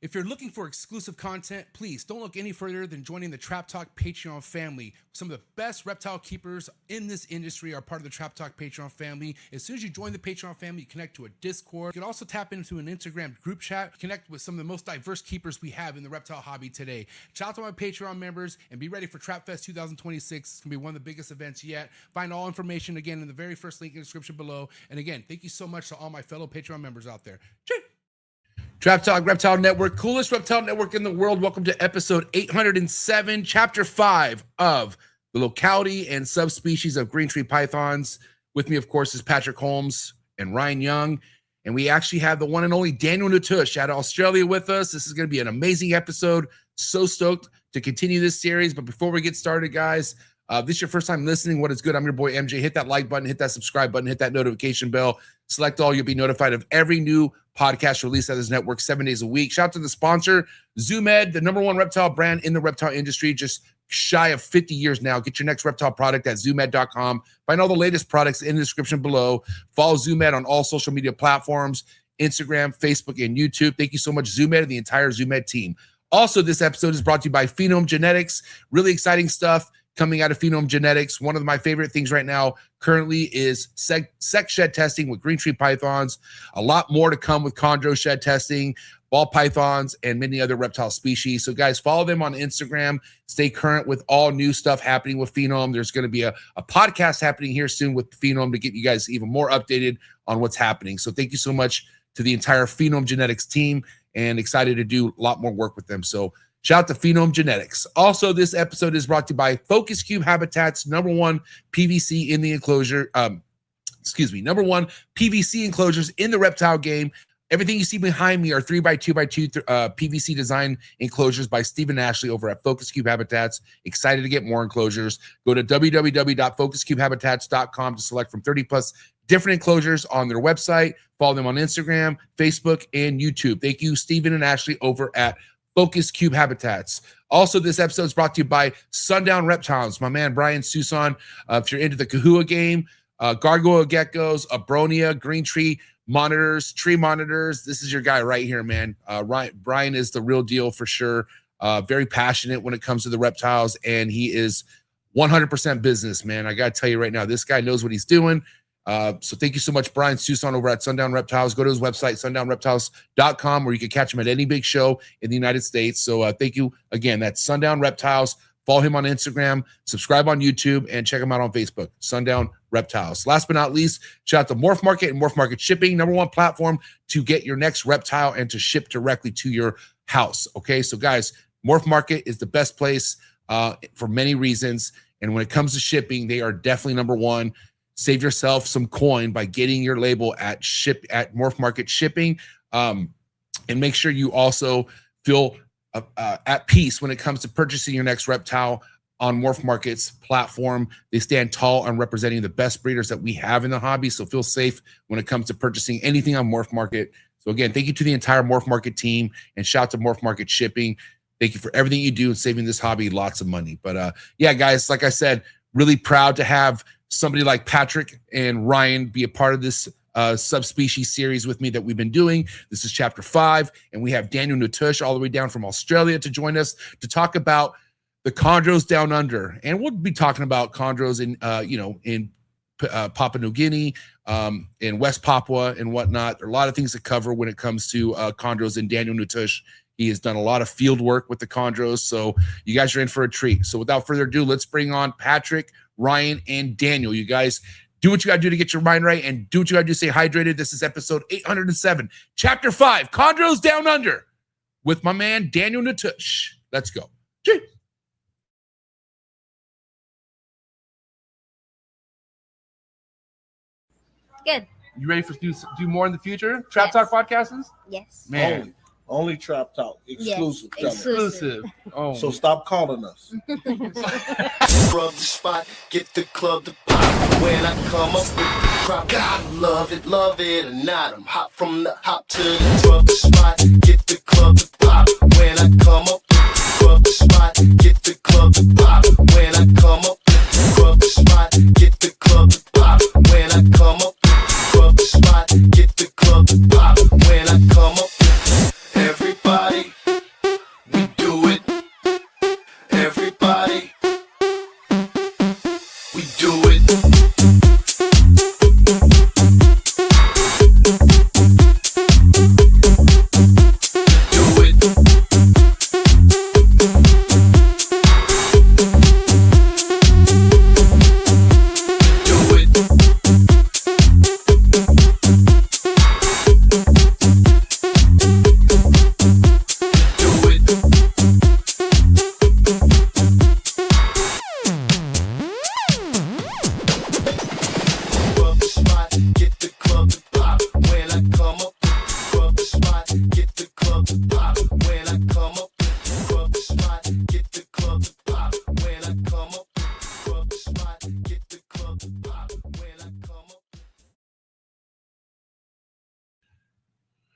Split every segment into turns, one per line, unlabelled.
If you're looking for exclusive content, please don't look any further than joining the Trap Talk Patreon family. Some of the best reptile keepers in this industry are part of the Trap Talk Patreon family. As soon as you join the Patreon family, you connect to a Discord. You can also tap into an Instagram group chat, connect with some of the most diverse keepers we have in the reptile hobby today. Shout out to my Patreon members and be ready for Trap Fest 2026. It's going to be one of the biggest events yet. Find all information again in the very first link in the description below. And again, thank you so much to all my fellow Patreon members out there. Cheers. Trap Talk Reptile Network, coolest reptile network in the world. Welcome to episode 807, chapter 5 of the locality and subspecies of green tree pythons. With me, of course, is Patrick Holmes and Ryan Young. And we actually have the one and only Daniel Natusch out of Australia with us. This is going to be an amazing episode. So stoked to continue this series. But before we get started, guys, this is your first time listening. What is good? I'm your boy MJ. Hit that like button, hit that subscribe button, hit that notification bell. Select all. You'll be notified of every new podcast released at this network 7 days a week. Shout out to the sponsor, ZoomEd, the #1 reptile brand in the reptile industry, just shy of 50 years now. Get your next reptile product at zoomed.com. Find all the latest products in the description below. Follow ZoomEd on all social media platforms, Instagram, Facebook, and YouTube. Thank you so much, ZoomEd and the entire ZoomEd team. Also, this episode is brought to you by Phenome Genetics. Really exciting stuff coming out of Phenome Genetics. One of my favorite things right now currently is sex shed testing with green tree pythons. A lot more to come with chondro shed testing, ball pythons, and many other reptile species. So guys, follow them on Instagram. Stay current with all new stuff happening with Phenome. There's going to be a podcast happening here soon with Phenome to get you guys even more updated on what's happening. So thank you so much to the entire Phenome Genetics team, and excited to do a lot more work with them. So shout out to Phenome Genetics. Also, this episode is brought to you by Focus Cube Habitat's #1 PVC in the enclosure. #1 PVC enclosures in the reptile game. Everything you see behind me are 3x2x2 PVC design enclosures by Stephen Ashley over at Focus Cube Habitats. Excited to get more enclosures. Go to www.focuscubehabitats.com to select from 30+ different enclosures on their website. Follow them on Instagram, Facebook, and YouTube. Thank you, Stephen and Ashley over at Focus Cube Habitats. Also, this episode is brought to you by Sundown Reptiles. My man, Brian Susan. If you're into the Kahua game, gargoyle geckos, abronia, green tree monitors, tree monitors, this is your guy right here, man. Brian is the real deal for sure. Very passionate when it comes to the reptiles, and he is 100% business, man. I got to tell you right now, this guy knows what he's doing. So thank you so much, Brian Susan over at Sundown Reptiles. Go to his website, sundownreptiles.com, where you can catch him at any big show in the United States. So thank you again. That's Sundown Reptiles. Follow him on Instagram, subscribe on YouTube, and check him out on Facebook, Sundown Reptiles. Last but not least, shout out to MORPHMARKET and MORPHMARKET Shipping, #1 platform to get your next reptile and to ship directly to your house. Okay, so guys, MORPHMARKET is the best place for many reasons. And when it comes to shipping, they are definitely #1. Save yourself some coin by getting your label at MORPHMARKET Shipping, and make sure you also feel at peace when it comes to purchasing your next reptile on MORPHMARKET's platform. They stand tall on representing the best breeders that we have in the hobby, so feel safe when it comes to purchasing anything on MORPHMARKET. So again, thank you to the entire MORPHMARKET team, and shout out to MORPHMARKET Shipping. Thank you for everything you do in saving this hobby lots of money. But yeah, guys, like I said, really proud to have somebody like Patrick and Ryan be a part of this subspecies series with me that we've been doing. This is chapter 5, and we have Daniel Natusch all the way down from Australia to join us to talk about the chondros down under. And we'll be talking about chondros in Papua New Guinea, in West Papua and whatnot. There are a lot of things to cover when it comes to chondros, and Daniel Natusch, he has done a lot of field work with the chondros, so you guys are in for a treat. So without further ado, let's bring on Patrick, Ryan, and Daniel. You guys do what you got to do to get your mind right, and do what you got to do to stay hydrated. This is episode 807, chapter 5, Chondros Down Under, with my man, Daniel Natusch. Let's go. Cheers.
Good.
You ready for do more in the future? Trap Talk podcasts?
Yes.
Man.
Only Trap Talk. Exclusive.
Yes.
Exclusive. Oh.
So stop calling us.
Rub the spot, get the club to pop. When I come up with the crop, God love it or not. I'm hot from the hop to the rub the spot, get the club to pop. When I come up with the rub the spot, get the club to pop. When I come up with the rub the spot, get the club to pop. When I come up with the rub the spot, get the club to pop. When I come up with everybody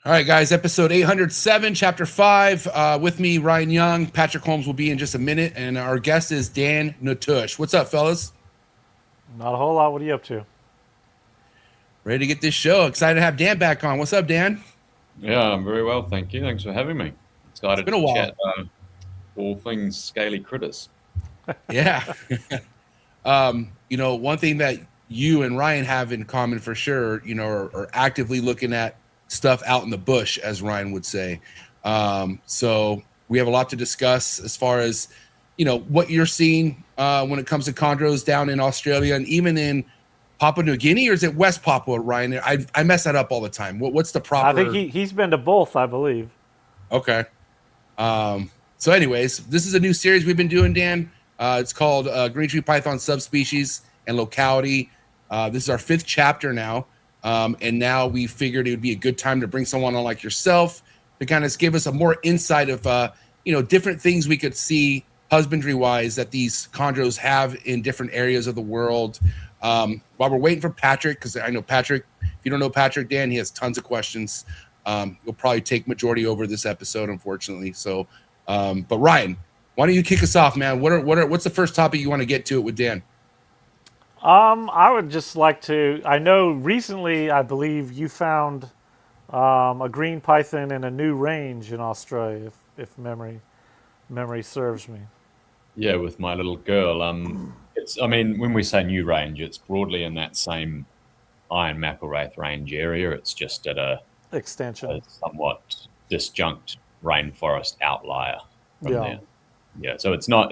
All right, guys, episode 807, chapter 5. With me, Ryan Young. Patrick Holmes will be in just a minute, and our guest is Dan Natusch. What's up, fellas?
Not a whole lot. What are you up to?
Ready to get this show. Excited to have Dan back on. What's up, Dan?
Yeah, I'm very well, thank you. Thanks for having me. Excited
It's been a
to
while.
chat all things scaly critters.
Yeah. One thing that you and Ryan have in common for sure, are actively looking at stuff out in the bush, as Ryan would say. So we have a lot to discuss as far as, what you're seeing when it comes to chondros down in Australia and even in Papua New Guinea, or is it West Papua, Ryan? I mess that up all the time. What's the proper?
I think he's been to both, I believe.
Okay. So anyways, this is a new series we've been doing, Dan. It's called Green Tree Python Subspecies and Locality. This is our 5th chapter now. And now we figured it would be a good time to bring someone on like yourself to kind of give us a more insight of, different things we could see husbandry-wise that these chondros have in different areas of the world. While we're waiting for Patrick, because I know Patrick, if you don't know Patrick, Dan, he has tons of questions. You'll probably take majority over this episode, unfortunately. So, but Ryan, why don't you kick us off, man? What's the first topic you want to get to it with Dan?
I would just like to. I know recently, I believe you found a green python in a new range in Australia, if memory serves me.
Yeah, with my little girl. When we say new range, it's broadly in that same iron mackerel range area. It's just at a somewhat disjunct rainforest outlier from there. Yeah, so it's not.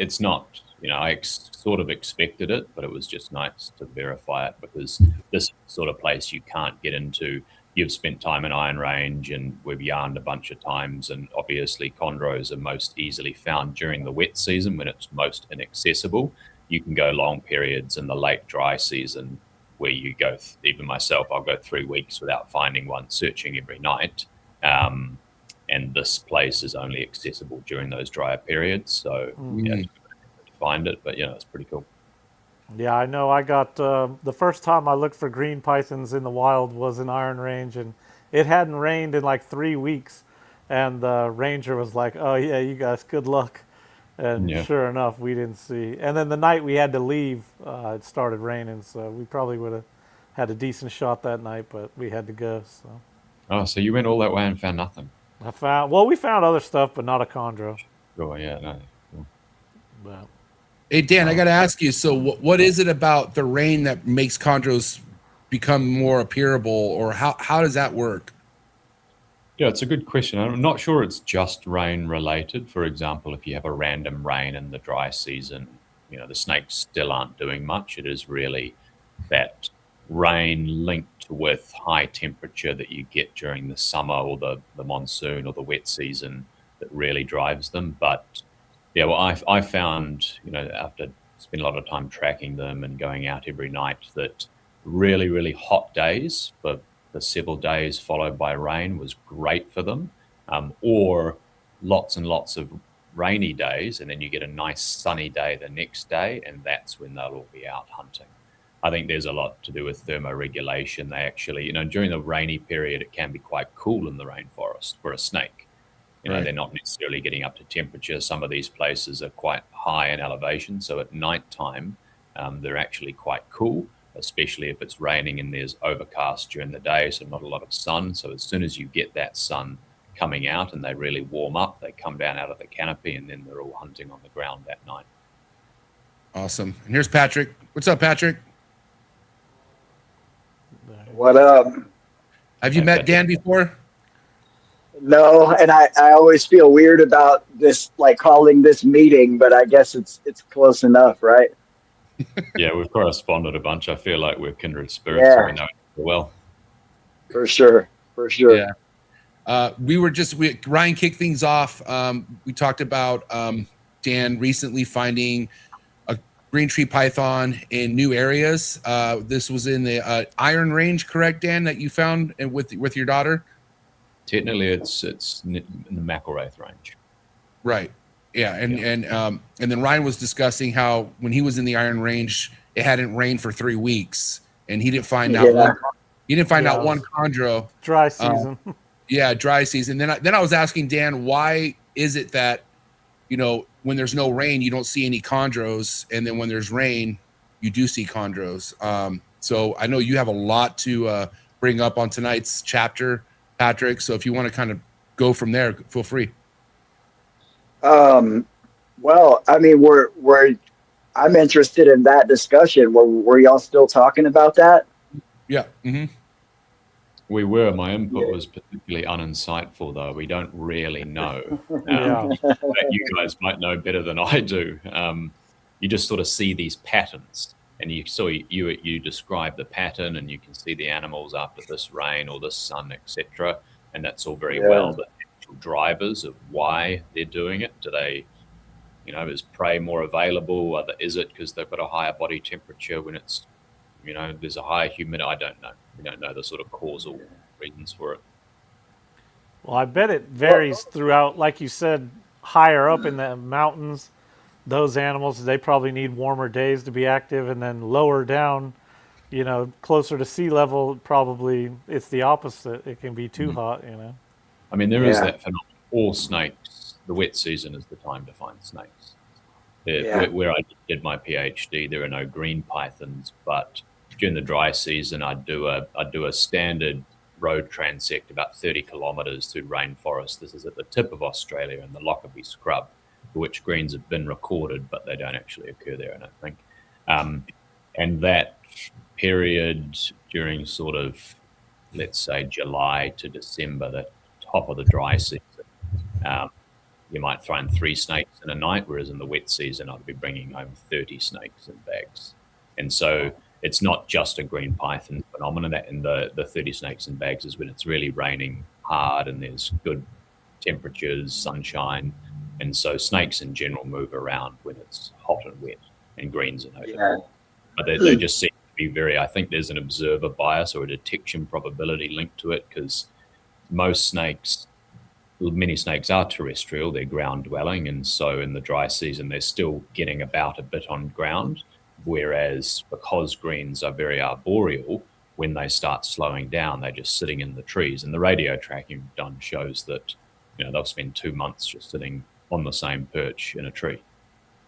I sort of expected it, but it was just nice to verify it because this sort of place you can't get into. You've spent time in Iron Range, and we've yarned a bunch of times, and obviously chondros are most easily found during the wet season when it's most inaccessible. You can go long periods in the late dry season where you go, even myself, I'll go 3 weeks without finding one, searching every night. And this place is only accessible during those drier periods. So yeah, to find it, but it's pretty cool.
Yeah, I know. I got the first time I looked for green pythons in the wild was in Iron Range, and it hadn't rained in like 3 weeks. And the ranger was like, "Oh yeah, you guys, good luck." And sure enough, we didn't see. And then the night we had to leave, it started raining, so we probably would have had a decent shot that night, but we had to go. So.
Oh, so you went all that way and found nothing?
We found other stuff, but not a chondro.
Oh yeah, no. Cool.
But,
hey Dan, I got to ask you. So, what is it about the rain that makes chondros become more appearable, or how does that work?
Yeah, it's a good question. I'm not sure it's just rain related. For example, if you have a random rain in the dry season, the snakes still aren't doing much. It is really that rain linked with high temperature that you get during the summer or the monsoon or the wet season that really drives them. But yeah, well, I found, after spending a lot of time tracking them and going out every night, that really, really hot days for several days followed by rain was great for them, or lots and lots of rainy days, and then you get a nice sunny day the next day, and that's when they'll all be out hunting. I think there's a lot to do with thermoregulation. They actually, during the rainy period, it can be quite cool in the rainforest for a snake. They're not necessarily getting up to temperature. Some of these places are quite high in elevation, so at nighttime, they're actually quite cool, especially if it's raining and there's overcast during the day, so not a lot of sun. So as soon as you get that sun coming out and they really warm up, they come down out of the canopy, and then they're all hunting on the ground that night.
Awesome. And here's Patrick. What's up, Patrick?
What up?
Have you met Dan before?
No, and I always feel weird about this, like calling this meeting, but I guess it's close enough, right?
Yeah, we've corresponded a bunch. I feel like we're kindred spirits. Yeah. So we know each other well.
For sure.
Yeah. Ryan kicked things off. We talked about Dan recently finding a green tree python in new areas. This was in the Iron Range, correct, Dan, that you found with your daughter?
Technically, it's in the Mackelwraith range.
Right. Yeah, and then Ryan was discussing how when he was in the Iron Range, it hadn't rained for 3 weeks, and he didn't find out. He didn't find out one chondro.
Dry season.
Yeah, dry season. Then I was asking Dan, why is it that, you know, when there's no rain, you don't see any chondros, and then when there's rain, you do see chondros. So I know you have a lot to bring up on tonight's chapter, Patrick. So if you want to kind of go from there, feel free.
Well, I mean, I'm interested in that discussion. Were y'all still talking about that?
Yeah. Mm-hmm.
We were. My input was particularly uninsightful, though. We don't really know.
Yeah.
You guys might know better than I do. You just sort of see these patterns, and you describe the pattern, and you can see the animals after this rain or this sun, etc. And that's all very well. But actual drivers of why they're doing it, do they, you know, is prey more available? Is it because they've got a higher body temperature when it's, you know, there's a higher humidity? I don't know. We don't know the sort of causal reasons for it.
Well, I bet it varies throughout. Like you said, higher up in the mountains, those animals, they probably need warmer days to be active, and then lower down, you know, closer to sea level, probably it's the opposite. It can be too hot, you know.
I mean, there is that phenomenon. All snakes, the wet season is the time to find snakes. Where I did my PhD, there are no green pythons, but during the dry season, I'd do a standard road transect about 30 kilometers through rainforest. This is at the tip of Australia in the Locality scrub, for which greens have been recorded, but they don't actually occur there, I don't think. And that period during sort of, let's say, July to December, the top of the dry season, you might find 3 snakes in a night, whereas in the wet season, I'd be bringing home 30 snakes in bags. And so it's not just a green python phenomenon. That in the 30 snakes in bags is when it's really raining hard and there's good temperatures, sunshine. And so snakes in general move around when it's hot and wet, and greens are notable. But they just seem to be very, I think there's an observer bias or a detection probability linked to it, because many snakes are terrestrial, they're ground dwelling. And so in the dry season, they're still getting about a bit on ground. Whereas because greens are very arboreal, when they start slowing down, they're just sitting in the trees. And the radio tracking we've done shows that, you know, they'll spend 2 months just sitting on the same perch in a tree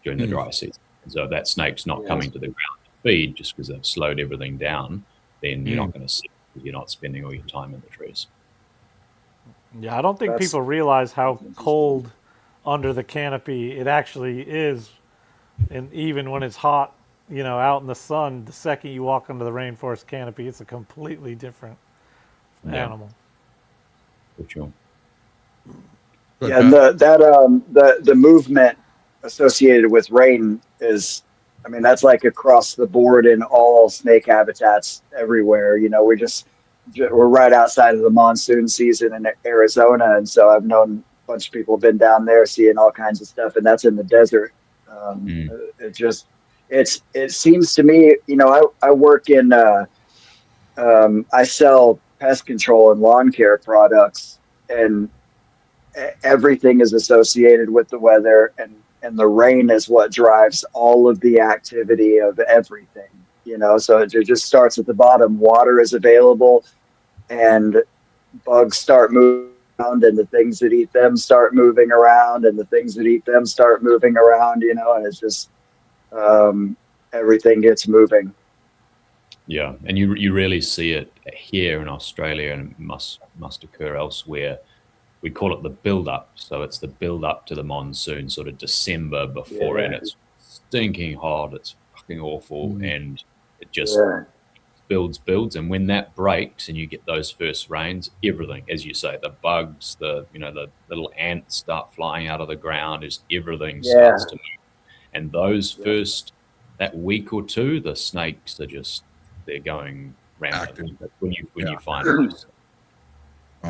during the dry season. And so if that snake's not coming to the ground to feed just because they've slowed everything down, then you're not going to see it because you're not spending all your time in the trees.
Yeah, I don't think people realize how cold under the canopy it actually is. And even when it's hot, you know, out in the sun, the second you walk under the rainforest canopy, it's a completely different animal.
For sure.
Yeah, the movement associated with rain is, I mean, that's like across the board in all snake habitats everywhere. You know, we're right outside of the monsoon season in Arizona, and so I've known a bunch of people been down there seeing all kinds of stuff, and that's in the desert. It seems to me, you know, I work in I sell pest control and lawn care products, and everything is associated with the weather, and the rain is what drives all of the activity of everything, you know. So it just starts at the bottom. Water is available, and bugs start moving around, and the things that eat them start moving around, and the things that eat them start moving around, you know, and it's just everything gets moving.
Yeah, and you really see it here in Australia, and it must occur elsewhere. We call it the build-up. So it's the build-up to the monsoon, sort of December before, and it's stinking hot. It's fucking awful, and it just builds. And when that breaks and you get those first rains, everything, as you say, the bugs, the little ants start flying out of the ground, everything starts to move. And those first, that week or two, the snakes are they're going rampant. When you find those.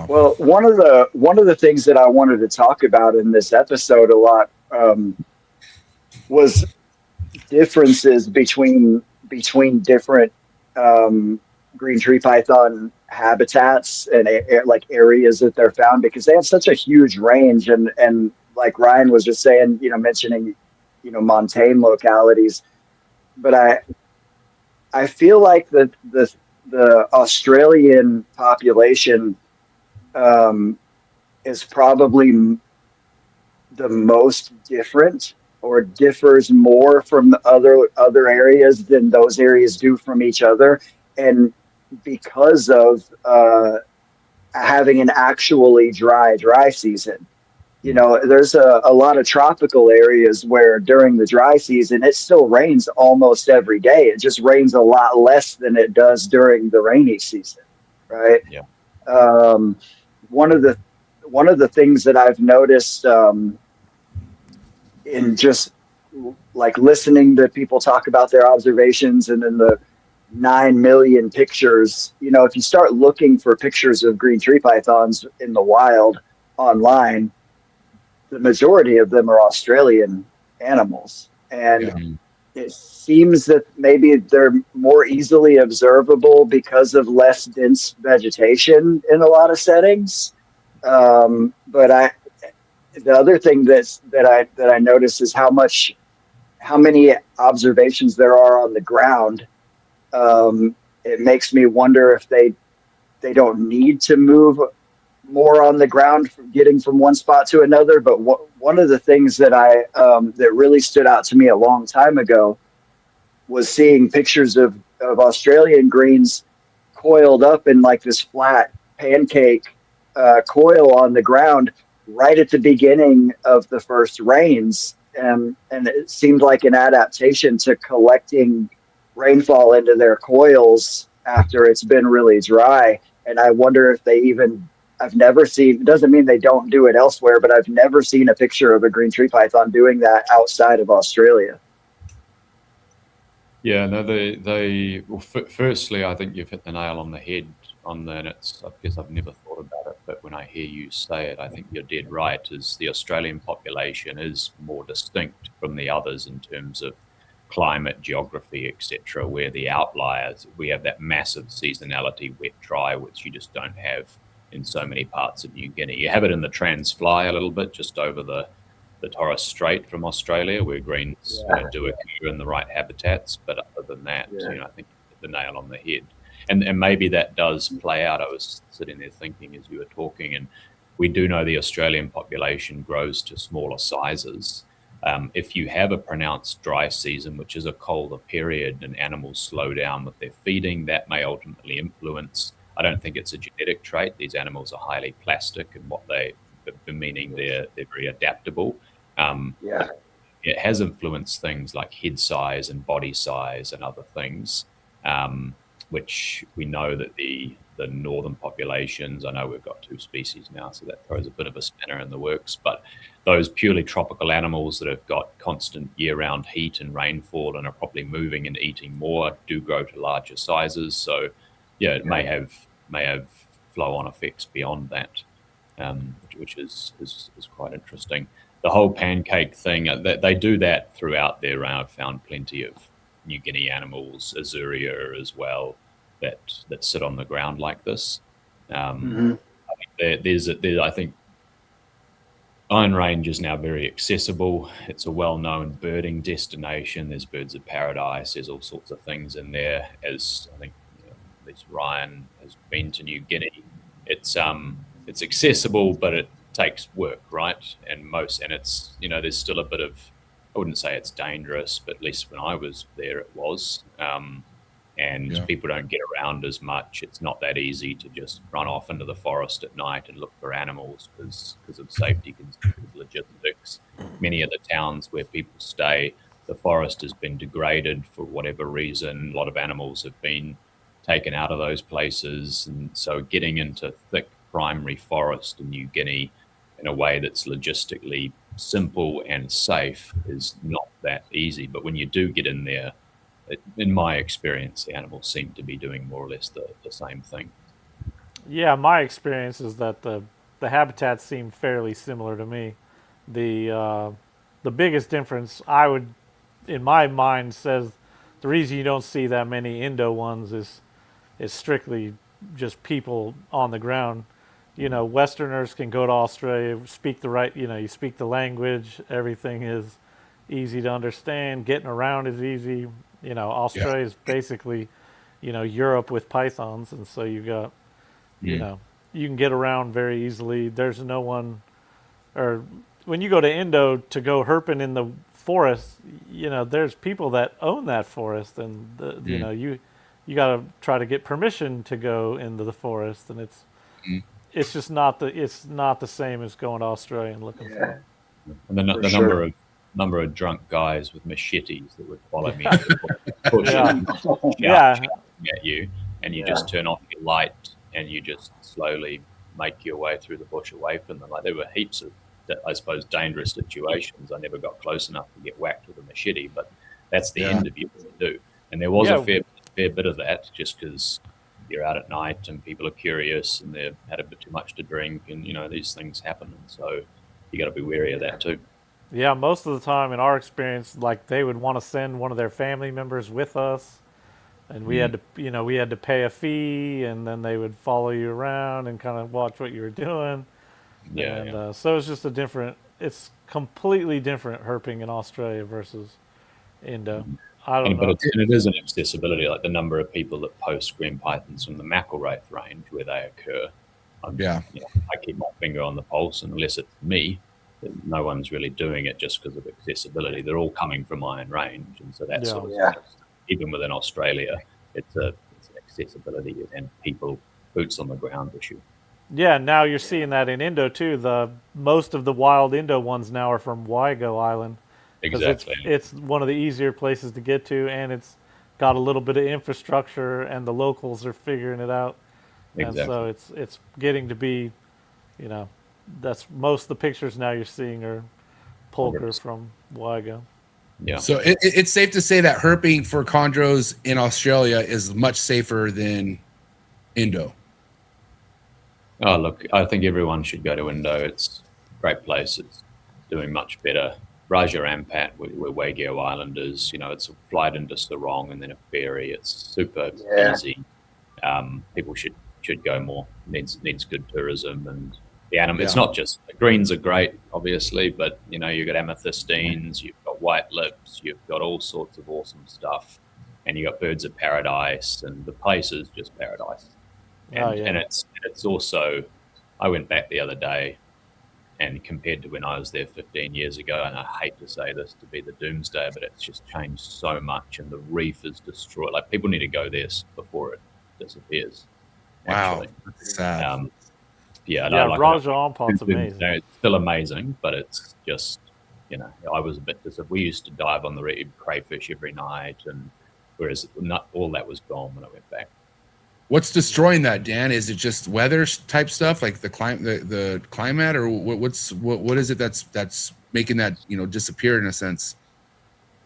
Well, one of the things that I wanted to talk about in this episode a lot was differences between different green tree python habitats and like areas that they're found, because they have such a huge range, and like Ryan was just saying, you know, mentioning, you know, montane localities, but I feel like the Australian population is probably the most different, or differs more from the other areas than those areas do from each other. And because of having an actually dry season. You know, there's a lot of tropical areas where during the dry season it still rains almost every day. It just rains a lot less than it does during the rainy season, right?
Yeah.
Um, one of the things that I've noticed in just like listening to people talk about their observations, and then the 9 million pictures, you know, if you start looking for pictures of green tree pythons in the wild online, the majority of them are Australian animals. And it seems that maybe they're more easily observable because of less dense vegetation in a lot of settings. But the other thing that I notice is how many observations there are on the ground. It makes me wonder if they don't need to move more on the ground, from getting from one spot to another. But one of the things that that really stood out to me a long time ago was seeing pictures of Australian greens coiled up in like this flat pancake coil on the ground right at the beginning of the first rains. And it seemed like an adaptation to collecting rainfall into their coils after it's been really dry. And I wonder if I've never seen, it doesn't mean they don't do it elsewhere, but I've never seen a picture of a green tree python doing that outside of Australia.
Yeah, no, firstly, I think you've hit the nail on the head on that. I guess I've never thought about it, but when I hear you say it, I think you're dead right, is the Australian population is more distinct from the others in terms of climate, geography, etc., where the outliers, we have that massive seasonality, wet, dry, which you just don't have in so many parts of New Guinea. You have it in the Transfly a little bit, just over the Torres Strait from Australia, where greens do occur in the right habitats. But other than that, you know, I think you hit the nail on the head. And maybe that does play out. I was sitting there thinking as you were talking, and we do know the Australian population grows to smaller sizes. If you have a pronounced dry season, which is a colder period, and animals slow down with their feeding, that may ultimately influence. I don't think it's a genetic trait. These animals are highly plastic in what meaning they're very adaptable. It has influenced things like head size and body size and other things, which we know that the northern populations, I know we've got 2 species now, so that throws a bit of a spanner in the works, but those purely tropical animals that have got constant year-round heat and rainfall and are probably moving and eating more do grow to larger sizes. So yeah, it may have flow-on effects beyond that, which is quite interesting. The whole pancake thing, they do that throughout there. I've found plenty of New Guinea animals, Azuria as well, that sit on the ground like this. I think Iron Range is now very accessible. It's a well-known birding destination. There's birds of paradise. There's all sorts of things in there. As I think at least Ryan has been to New Guinea, it's accessible, but it takes work, right? And it's, you know, there's still a bit of, I wouldn't say it's dangerous, but at least when I was there, it was. People don't get around as much. It's not that easy to just run off into the forest at night and look for animals because of safety concerns, logistics. Many of the towns where people stay, the forest has been degraded for whatever reason. A lot of animals have been taken out of those places. And so getting into thick primary forest in New Guinea in a way that's logistically simple and safe is not that easy. But when you do get in there, in my experience, the animals seem to be doing more or less the same thing.
Yeah, my experience is that the habitats seem fairly similar to me. The biggest difference in my mind, says the reason you don't see that many Indo ones is strictly just people on the ground. You know, Westerners can go to Australia, speak you speak the language, everything is easy to understand, getting around is easy. You know, Australia is basically, Europe with pythons, and so you got, you know, you can get around very easily. There's no one, or when you go to Indo to go herping in the forest, you know, there's people that own that forest, and you know, you got to try to get permission to go into the forest, and it's just not the same as going to Australia and looking for it.
And the number of drunk guys with machetes that would follow me shouting at you, and you just turn off your light and you just slowly make your way through the bush away from them. Like, there were heaps of, I suppose, dangerous situations. I never got close enough to get whacked with a machete, but that's the end of you to do. And there was a fair bit of that, just because you're out at night and people are curious and they've had a bit too much to drink, and, you know, these things happen. And so you got to be wary of that too.
Yeah, most of the time in our experience, like, they would want to send one of their family members with us, and we had to, you know, we had to pay a fee, and then they would follow you around and kind of watch what you were doing. So it's just it's completely different herping in Australia versus Indo. I don't know.
But it is an accessibility, like the number of people that post green pythons from the McElwraith range where they occur. You know, I keep my finger on the pulse, and unless it's me, no one's really doing it just because of accessibility. They're all coming from Iron Range, and so that sort of stuff, even within Australia, it's an accessibility and people, boots on the ground issue.
Yeah, now you're seeing that in Indo too. Most of the wild Indo ones now are from Waigo Island.
Exactly.
It's one of the easier places to get to, and it's got a little bit of infrastructure, and the locals are figuring it out. Exactly. And so it's getting to be, you know, that's most of the pictures now you're seeing are polka from Waigo.
Yeah.
So it's safe to say that herping for chondros in Australia is much safer than Indo.
Oh, look, I think everyone should go to Indo. It's a great place. It's doing much better. Raja Ampat, where Waigo Island is, you know, it's a flight into Sarong and then a ferry. It's super easy. People should go more. Needs good tourism, and the animal. It's not just, the greens are great, obviously, but, you know, you've got amethystines, you've got white lips, you've got all sorts of awesome stuff, and you got birds of paradise, and the place is just paradise. And it's also, I went back the other day, and compared to when I was there 15 years ago, and I hate to say this to be the doomsday, but it's just changed so much, and the reef is destroyed. Like, people need to go there before it disappears.
Wow,
actually.
sad.
Raja Ampat's amazing.
It's still amazing, but it's just, you know, I was a bit disappointed. We used to dive on the reef, crayfish every night, and whereas not all that was gone when I went back.
What's destroying that, Dan? Is it just weather type stuff, like the climate, or what is it that's making that, you know, disappear in a sense?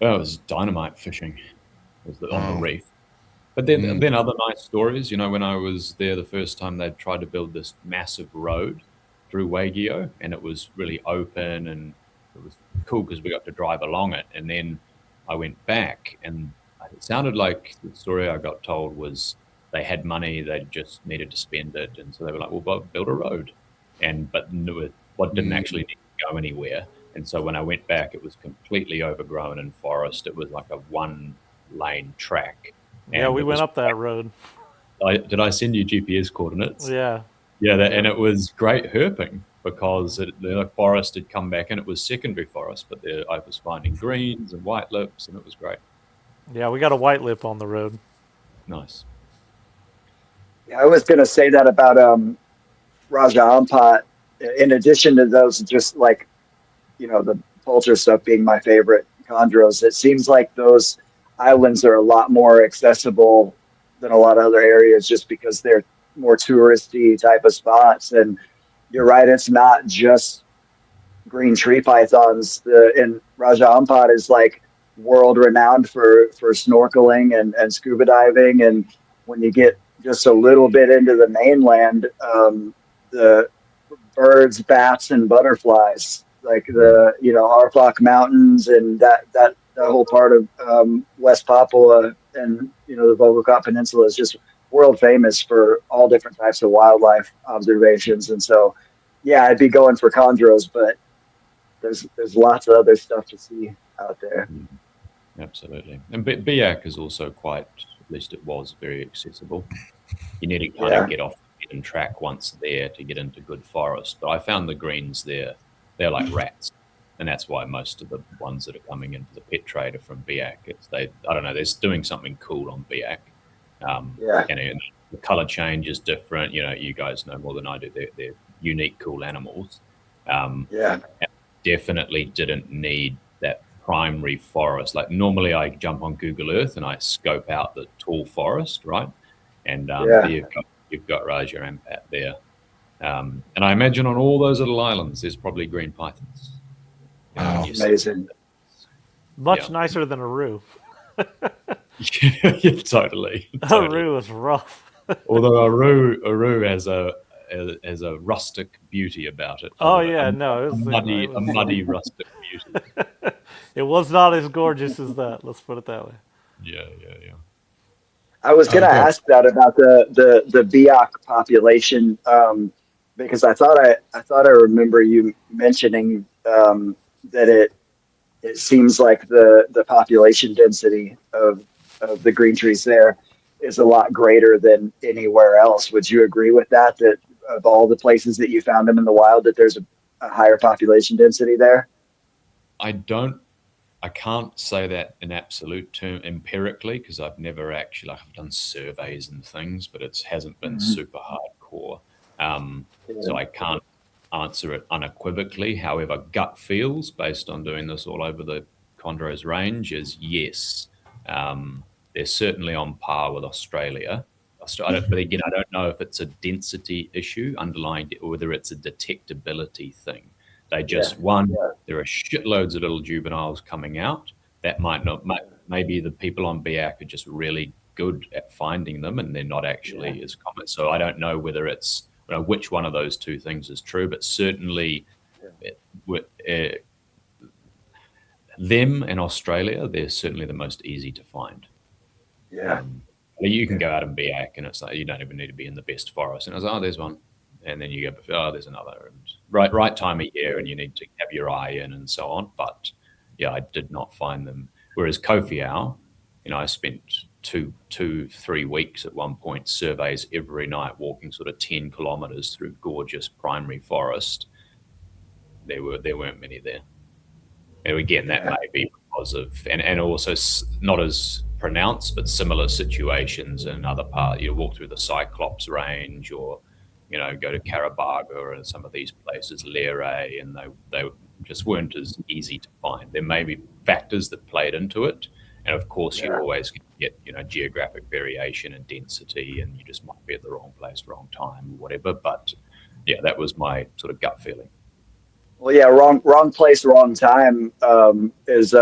Well, it was dynamite fishing, on the reef. But then other nice stories. You know, when I was there the first time, they tried to build this massive road through Waigo, and it was really open, and it was cool because we got to drive along it. And then I went back, and it sounded like the story I got told was they had money, they just needed to spend it, and so they were like, "Well, build a road," but what didn't actually need to go anywhere. And so when I went back, it was completely overgrown in forest. It was like a one-lane track.
And we went up that road.
Did I send you GPS coordinates?
Yeah.
Yeah, and it was great herping because the forest had come back, and it was secondary forest, but I was finding greens and white lips, and it was great.
Yeah, we got a white lip on the road.
Nice.
Yeah, I was going to say that about Raja Ampat. In addition to those, just like, you know, the culture stuff being my favorite chondros, it seems like those islands are a lot more accessible than a lot of other areas just because they're more touristy type of spots. And you're right, it's not just green tree pythons. And Raja Ampat is like world renowned for snorkeling and scuba diving. And when you get just a little bit into the mainland, the birds, bats, and butterflies, like the, you know, Arfak Mountains and that whole part of West Papua and, you know, the Volgocop Peninsula is just world famous for all different types of wildlife observations. And so, yeah, I'd be going for chondros, but there's lots of other stuff to see out there.
Absolutely. And Biak is also quite, at least it was, very accessible. You need to kind of get off and track once there to get into good forest. But I found the greens there, they're like rats. And that's why most of the ones that are coming into the pet trade are from Biak. I don't know, they're doing something cool on Biak. And the color change is different. You know, you guys know more than I do. They're unique, cool animals. Definitely didn't need that primary forest. Like normally I jump on Google Earth and I scope out the tall forest, right? And you've got Raja Ampat there. And I imagine on all those little islands, there's probably green pythons.
Wow.
Amazing.
Much nicer than a roo.
Yeah, totally.
A roo is rough.
Although a roo has a rustic beauty about it.
Oh yeah, no,
a muddy rustic beauty.
It was not as gorgeous as that. Let's put it that way.
Yeah.
I was going to ask that about the Biak population, because I thought I remember you mentioning that it seems like the population density of the green trees there is a lot greater than anywhere else. Would you agree with that? That of all the places that you found them in the wild, that there's a higher population density there?
I can't say that in absolute term empirically, because I've never actually, I've done surveys and things, but it hasn't been super hardcore. So I can't answer it unequivocally. However, gut feels based on doing this all over the Chondros range is yes. They're certainly on par with Australia. But again, I don't know if it's a density issue underlying it, or whether it's a detectability thing. They just, there are shitloads of little juveniles coming out. That maybe the people on Biak are just really good at finding them and they're not actually as common. So I don't know whether it's, which one of those two things is true, but certainly them in Australia, they're certainly the most easy to find. You can go out and Biak and it's like, you don't even need to be in the best forest. And I was like, oh, there's one. And then you go, oh, there's another. And right time of year, and you need to have your eye in and so on. But yeah, I did not find them. Whereas Kofiau, I spent 3 weeks at one point, surveys every night, walking sort of 10 kilometers through gorgeous primary forest. There weren't many there. And again, that may be because of, and also not as pronounced, but similar situations in other parts. You walk through the Cyclops range, or go to Carabaga and some of these places, Lere, and they just weren't as easy to find. There may be factors that played into it, and of course you always get geographic variation and density, and you just might be at the wrong place, wrong time, or whatever. But yeah, that was my sort of gut feeling.
Well, yeah, wrong place, wrong time is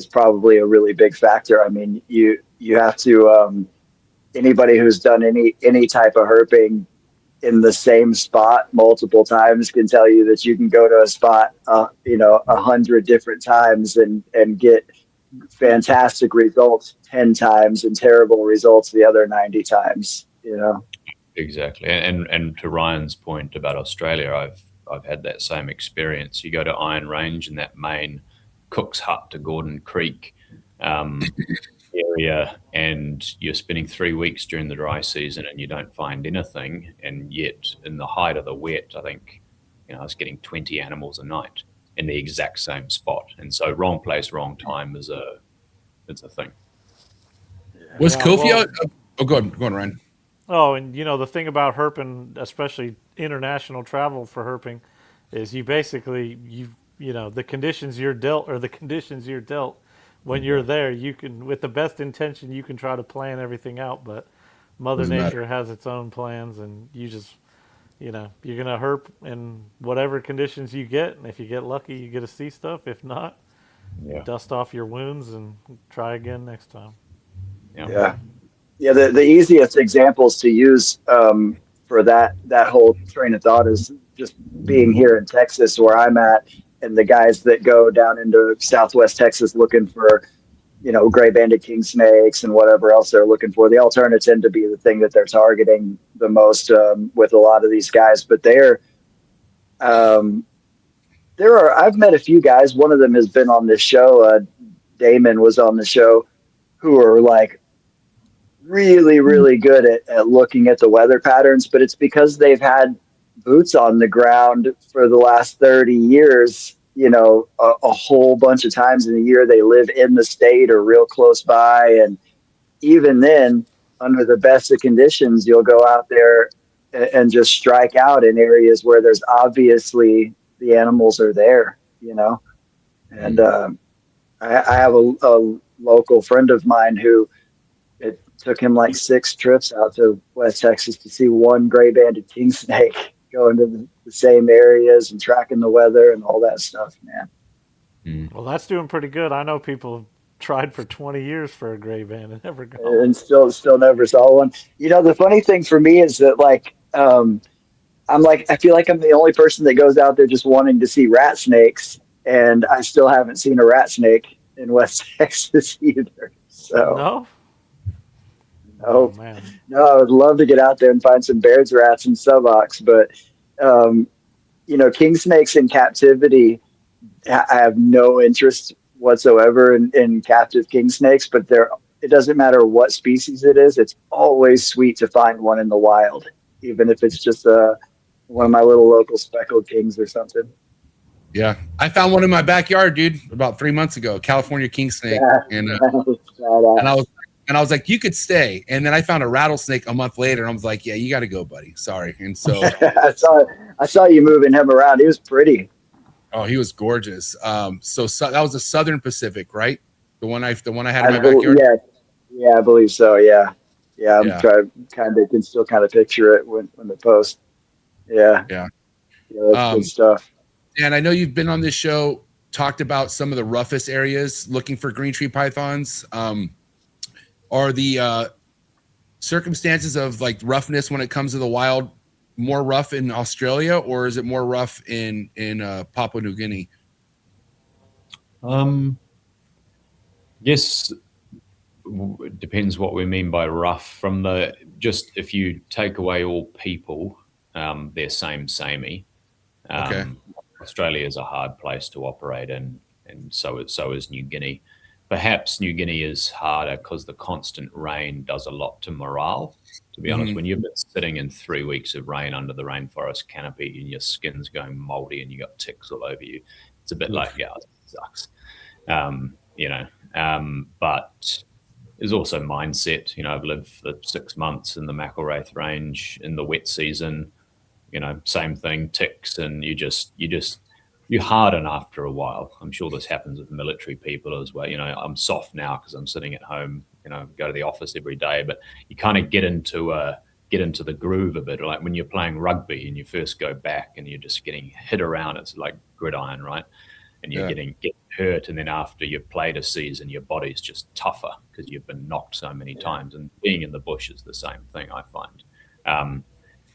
probably a really big factor. I mean, you have to anybody who's done any type of herping in the same spot multiple times can tell you that you can go to a spot 100 different times and get fantastic results 10 times and terrible results the other 90 times.
Exactly. And to Ryan's point about Australia, I've had that same experience. You go to Iron Range in that main Cook's Hut to Gordon Creek area, and you're spending 3 weeks during the dry season and you don't find anything, and yet in the height of the wet, I think I was getting 20 animals a night in the exact same spot. And so wrong place, wrong time is a thing.
Was Kofiau? Go on, Ryan.
Oh, and the thing about herping, especially international travel for herping, is you basically the conditions you're dealt are the conditions you're dealt. When you're there, you can, with the best intention, you can try to plan everything out, but Mother Nature has its own plans, and you just, you're going to herp in whatever conditions you get, and if you get lucky, you get to see stuff. If not, dust off your wounds and try again next time.
Yeah. The easiest examples to use for that whole train of thought is just being here in Texas, where I'm at, and the guys that go down into Southwest Texas looking for, gray banded king snakes and whatever else they're looking for. The alternates tend to be the thing that they're targeting the most with a lot of these guys. But I've met a few guys. One of them has been on this show. Damon was on the show, who are like really good at looking at the weather patterns, but it's because they've had boots on the ground for the last 30 years. You know, a whole bunch of times in a year they live in the state or real close by. And even then, under the best of conditions, you'll go out there and just strike out in areas where there's obviously the animals are there, you know. And I have a local friend of mine who it took him like 6 trips out to West Texas to see one gray-banded king snake going to the same areas and tracking the weather and all that stuff, man.
Well, that's doing pretty good. I know people have tried for 20 years for a gray band and never got
And still never saw one. You know, the funny thing for me is that like I'm like, I feel like I'm the only person that goes out there just wanting to see rat snakes, and I still haven't seen a rat snake in West Texas either. So
No?
oh
man.
no, I would love to get out there and find some Baird's rats and subocs, but you know, king snakes in captivity, I have no interest whatsoever in captive king snakes, but it doesn't matter what species it is. It's always sweet to find one in the wild, even if it's just one of my little local speckled kings or something.
Yeah, I found one in my backyard, dude, about 3 months ago, California king snake, and I was like, you could stay. And then I found a rattlesnake a month later, and I was like, yeah, you got to go, buddy. Sorry. And so
I saw you moving him around. He was pretty.
Oh, he was gorgeous. So that was the Southern Pacific, right? The one I had in my backyard.
Yeah, I believe so. Yeah. I'm can still kind of picture it when the post. Yeah, that's good stuff.
And I know you've been on this show, talked about some of the roughest areas looking for green tree pythons. Are the circumstances of like roughness when it comes to the wild more rough in Australia, or is it more rough in Papua New Guinea?
Yes, it depends what we mean by rough. From just if you take away all people, they're samey.
Okay.
Australia is a hard place to operate in, and so is New Guinea. Perhaps New Guinea is harder because the constant rain does a lot to morale. To be honest, when you've been sitting in 3 weeks of rain under the rainforest canopy and your skin's going moldy and you got ticks all over you, it's a bit like, yeah, it sucks. You know, but there's also mindset. You know, I've lived for 6 months in the McElwraith range in the wet season. You know, same thing, ticks, and you harden after a while. I'm sure this happens with military people as well. You know, I'm soft now because I'm sitting at home, you know, go to the office every day, but you kind of get into the groove a bit. Like when you're playing rugby and you first go back and you're just getting hit around, it's like gridiron, right? And you're getting hurt, and then after you've played a season, your body's just tougher because you've been knocked so many times. And being in the bush is the same thing, I find.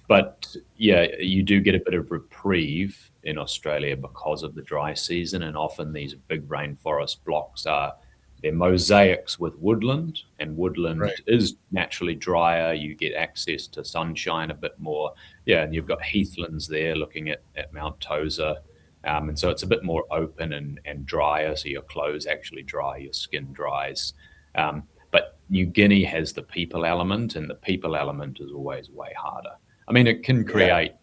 But yeah, you do get a bit of reprieve in Australia because of the dry season, and often these big rainforest blocks they're mosaics with woodland, and woodland is naturally drier. You get access to sunshine a bit more. Yeah, and you've got heathlands there looking at Mount Tosa. And so it's a bit more open and drier, so your clothes actually dry, your skin dries. But New Guinea has the people element, and the people element is always way harder. I mean, it can create,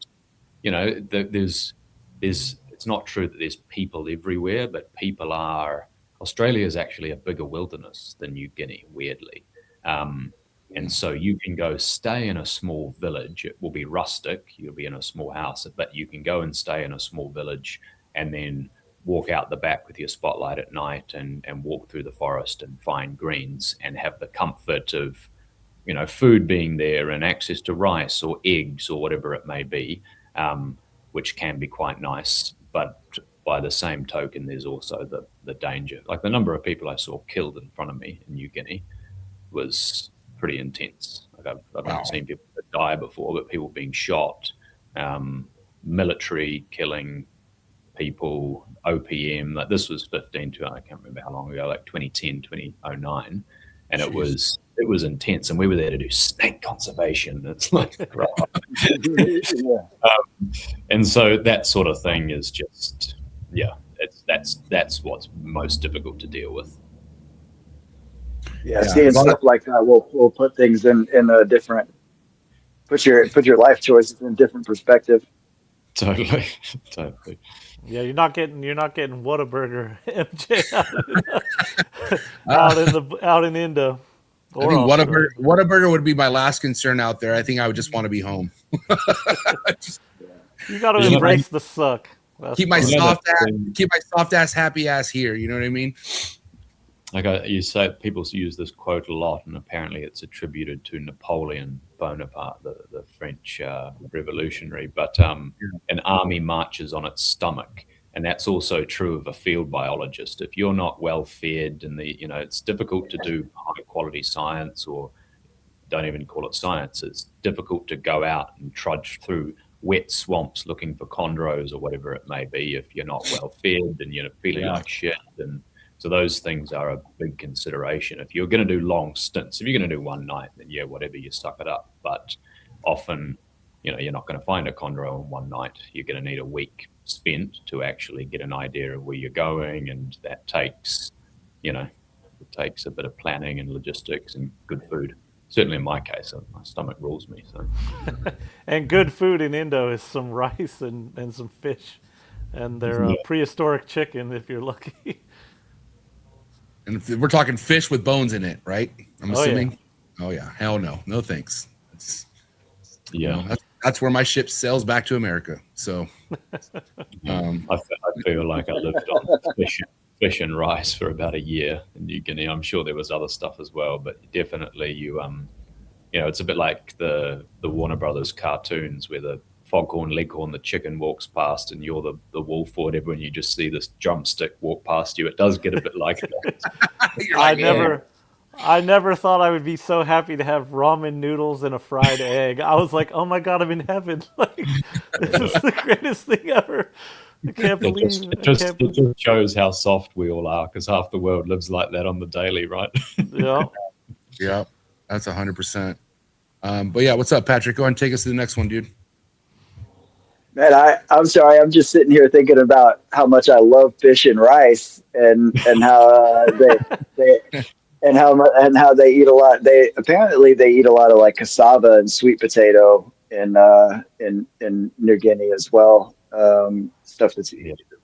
you know, it's not true that there's people everywhere, but Australia is actually a bigger wilderness than New Guinea, weirdly. And so you can go stay in a small village. It will be rustic. You'll be in a small house, but you can go and stay in a small village and then walk out the back with your spotlight at night and walk through the forest and find greens and have the comfort of, you know, food being there and access to rice or eggs or whatever it may be, which can be quite nice. But by the same token, there's also the danger. Like the number of people I saw killed in front of me in New Guinea was pretty intense. Like I've not seen people die before, but people being shot, military killing people, OPM. Like this was I can't remember how long ago, like 2010, 2009. And it was intense, and we were there to do snake conservation. It's like, and so that sort of thing is just, that's what's most difficult to deal with.
Yeah, seeing stuff like that will put things in a different, put your life choices in a different perspective.
Totally, totally.
Yeah, you're not getting Whataburger MJ out in Indo.
I think Whataburger would be my last concern out there. I think I would just want to be home.
You got to embrace the suck.
Keep my soft ass happy ass here. You know what I mean?
Like you say, people use this quote a lot, and apparently it's attributed to Napoleon Bonaparte, the French revolutionary. But an army marches on its stomach, and that's also true of a field biologist. If you're not well fed, and it's difficult to do high quality science, or don't even call it science. It's difficult to go out and trudge through wet swamps looking for chondros or whatever it may be if you're not well fed and you're feeling like shit. And so those things are a big consideration. If you're going to do long stints, if you're going to do one night, then whatever, you suck it up. But often, you're not going to find a chondro in one night. You're going to need a week spent to actually get an idea of where you're going, and that takes, it takes a bit of planning and logistics and good food. Certainly in my case, my stomach rules me. So,
and good food in Indo is some rice and some fish, and their prehistoric chicken if you're lucky.
And if we're talking fish with bones in it, right? I'm assuming.
Yeah.
Oh yeah, hell no thanks.
Yeah,
that's where my ship sails back to America. So,
I feel like I lived on fish and rice for about a year in New Guinea. I'm sure there was other stuff as well, but definitely it's a bit like the Warner Brothers cartoons where the foghorn leghorn, the chicken walks past and you're the wolf or whatever, and you just see this drumstick walk past you. It does get a bit like that.
I never thought I would be so happy to have ramen noodles and a fried egg. I was like, oh my God, I'm in heaven. Like, this is the greatest thing ever. I can't believe
it. Just shows how soft we all are, because half the world lives like that on the daily, right?
Yeah, that's 100%. But yeah, what's up, Patrick? Go ahead and take us to the next one, dude.
Man, I'm sorry. I'm just sitting here thinking about how much I love fish and rice, and how how they eat a lot. They eat a lot of like cassava and sweet potato in New Guinea as well. Stuff that's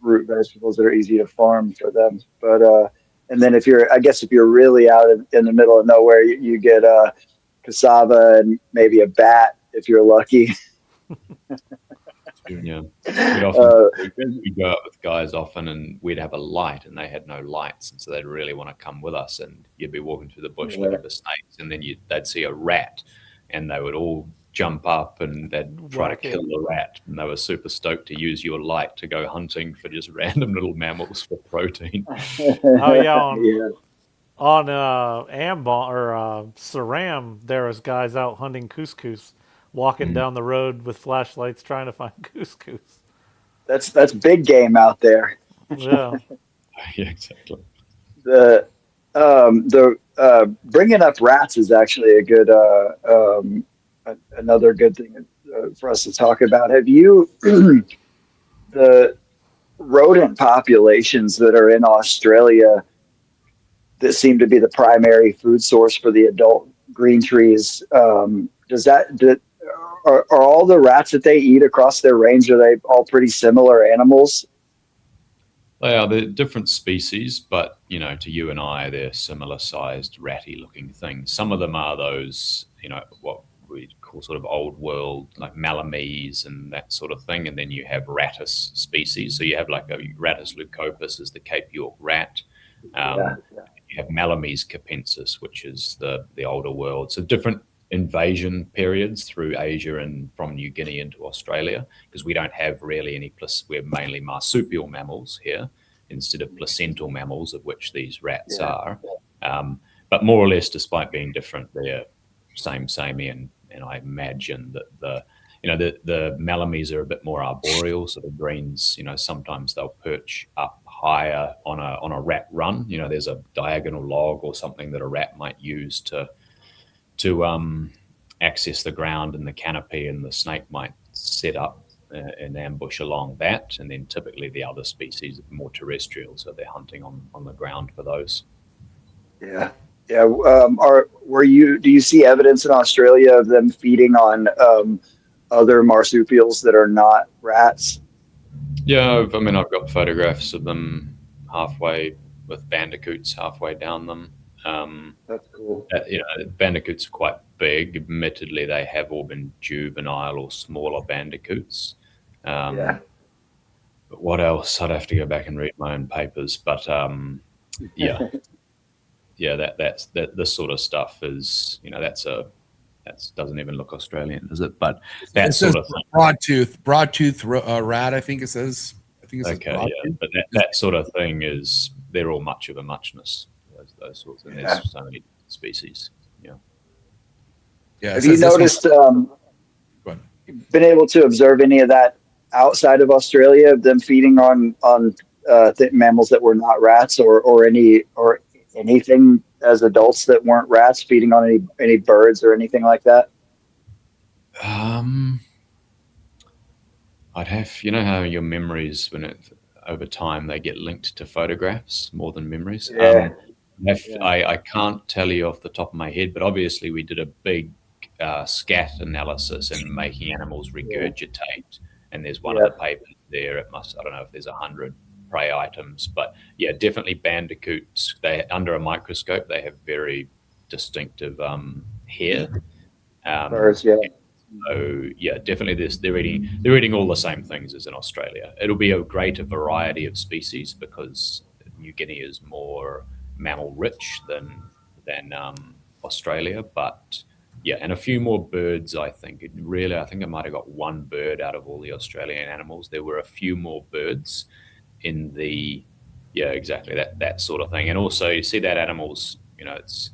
root vegetables that are easy to farm for them. But and then if you're really out in the middle of nowhere, you get cassava and maybe a bat if you're lucky.
Yeah, we'd go out with guys often, and we'd have a light, and they had no lights, and so they'd really want to come with us. And you'd be walking through the bush looking for snakes, and then they'd see a rat, and they would all jump up and they'd try to kill the rat, and they were super stoked to use your light to go hunting for just random little mammals for protein.
On Ambon or Saram, there was guys out hunting couscous, walking down the road with flashlights trying to find couscous.
That's big game out there.
Yeah.
Yeah, exactly.
The bringing up rats is actually a good another good thing for us to talk about. Have you the rodent populations that are in Australia that seem to be the primary food source for the adult green trees? Are all the rats that they eat across their range, are they all pretty similar animals?
They are. They're different species, but to you and I, they're similar-sized, ratty-looking things. Some of them are those, what we call sort of old world, like Malamese and that sort of thing. And then you have rattus species. So you have like a Rattus leucopus is the Cape York rat. You have Malamese capensis, which is the older world. So different invasion periods through Asia and from New Guinea into Australia, because we don't have really any, we're mainly marsupial mammals here instead of placental mammals, of which these rats are. But more or less, despite being different, they're samey, and I imagine that the Malamese are a bit more arboreal. So the greens, sometimes they'll perch up higher on a rat run. There's a diagonal log or something that a rat might use to access the ground and the canopy, and the snake might set up an ambush along that. And then typically the other species are more terrestrial, so they're hunting on the ground for those.
Yeah. Yeah. Do you see evidence in Australia of them feeding on other marsupials that are not rats?
Yeah, I mean, I've got photographs of them halfway with bandicoots halfway down them.
That's cool.
Bandicoots are quite big. Admittedly, they have all been juvenile or smaller bandicoots.
Yeah.
But what else? I'd have to go back and read my own papers. But yeah, that's this sort of stuff is, that doesn't even look Australian, does it? But that sort of thing.
broadtooth rat. I think it says.
Okay, yeah, but that sort of thing is, they're all much of a muchness. Those sorts, and there's so many species. Yeah.
Yeah.
Have you noticed? Been able to observe any of that outside of Australia? Them feeding on mammals that were not rats, or anything as adults that weren't rats, feeding on any birds or anything like that?
I'd have, how your memories, over time they get linked to photographs more than memories.
Yeah.
I can't tell you off the top of my head, but obviously we did a big scat analysis and making animals regurgitate. And there's one of the papers there. I don't know if there's 100 prey items, but yeah, definitely bandicoots. They, under a microscope, they have very distinctive hair.
Birds, yeah.
So yeah, definitely they're eating all the same things as in Australia. It'll be a greater variety of species because New Guinea is more mammal rich than Australia, but yeah, and a few more birds. I think I might have got one bird out of all the Australian animals. There were a few more birds in the, exactly that sort of thing. And also you see that animals, it's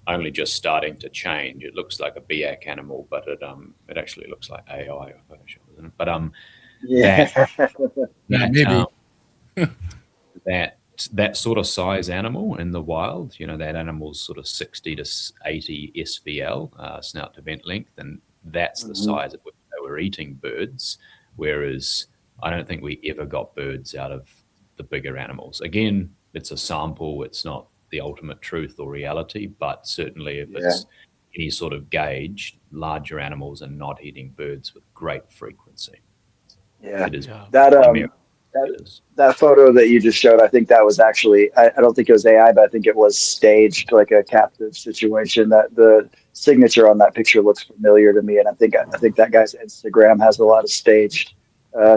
only just starting to change. It looks like a BAC animal, but it actually looks like AI or Photoshop, isn't it? But that sort of size animal in the wild, that animal's sort of 60 to 80 SVL, snout to vent length, and that's the size at which they were eating birds. Whereas I don't think we ever got birds out of the bigger animals. Again, it's a sample. It's not the ultimate truth or reality, but certainly if it's any sort of gauge, larger animals are not eating birds with great frequency.
Yeah,
it is
that photo that you just showed, I think that was actually, I don't think it was AI, but I think it was staged, like a captive situation. That the signature on that picture looks familiar to me, and I think that guy's Instagram has a lot of staged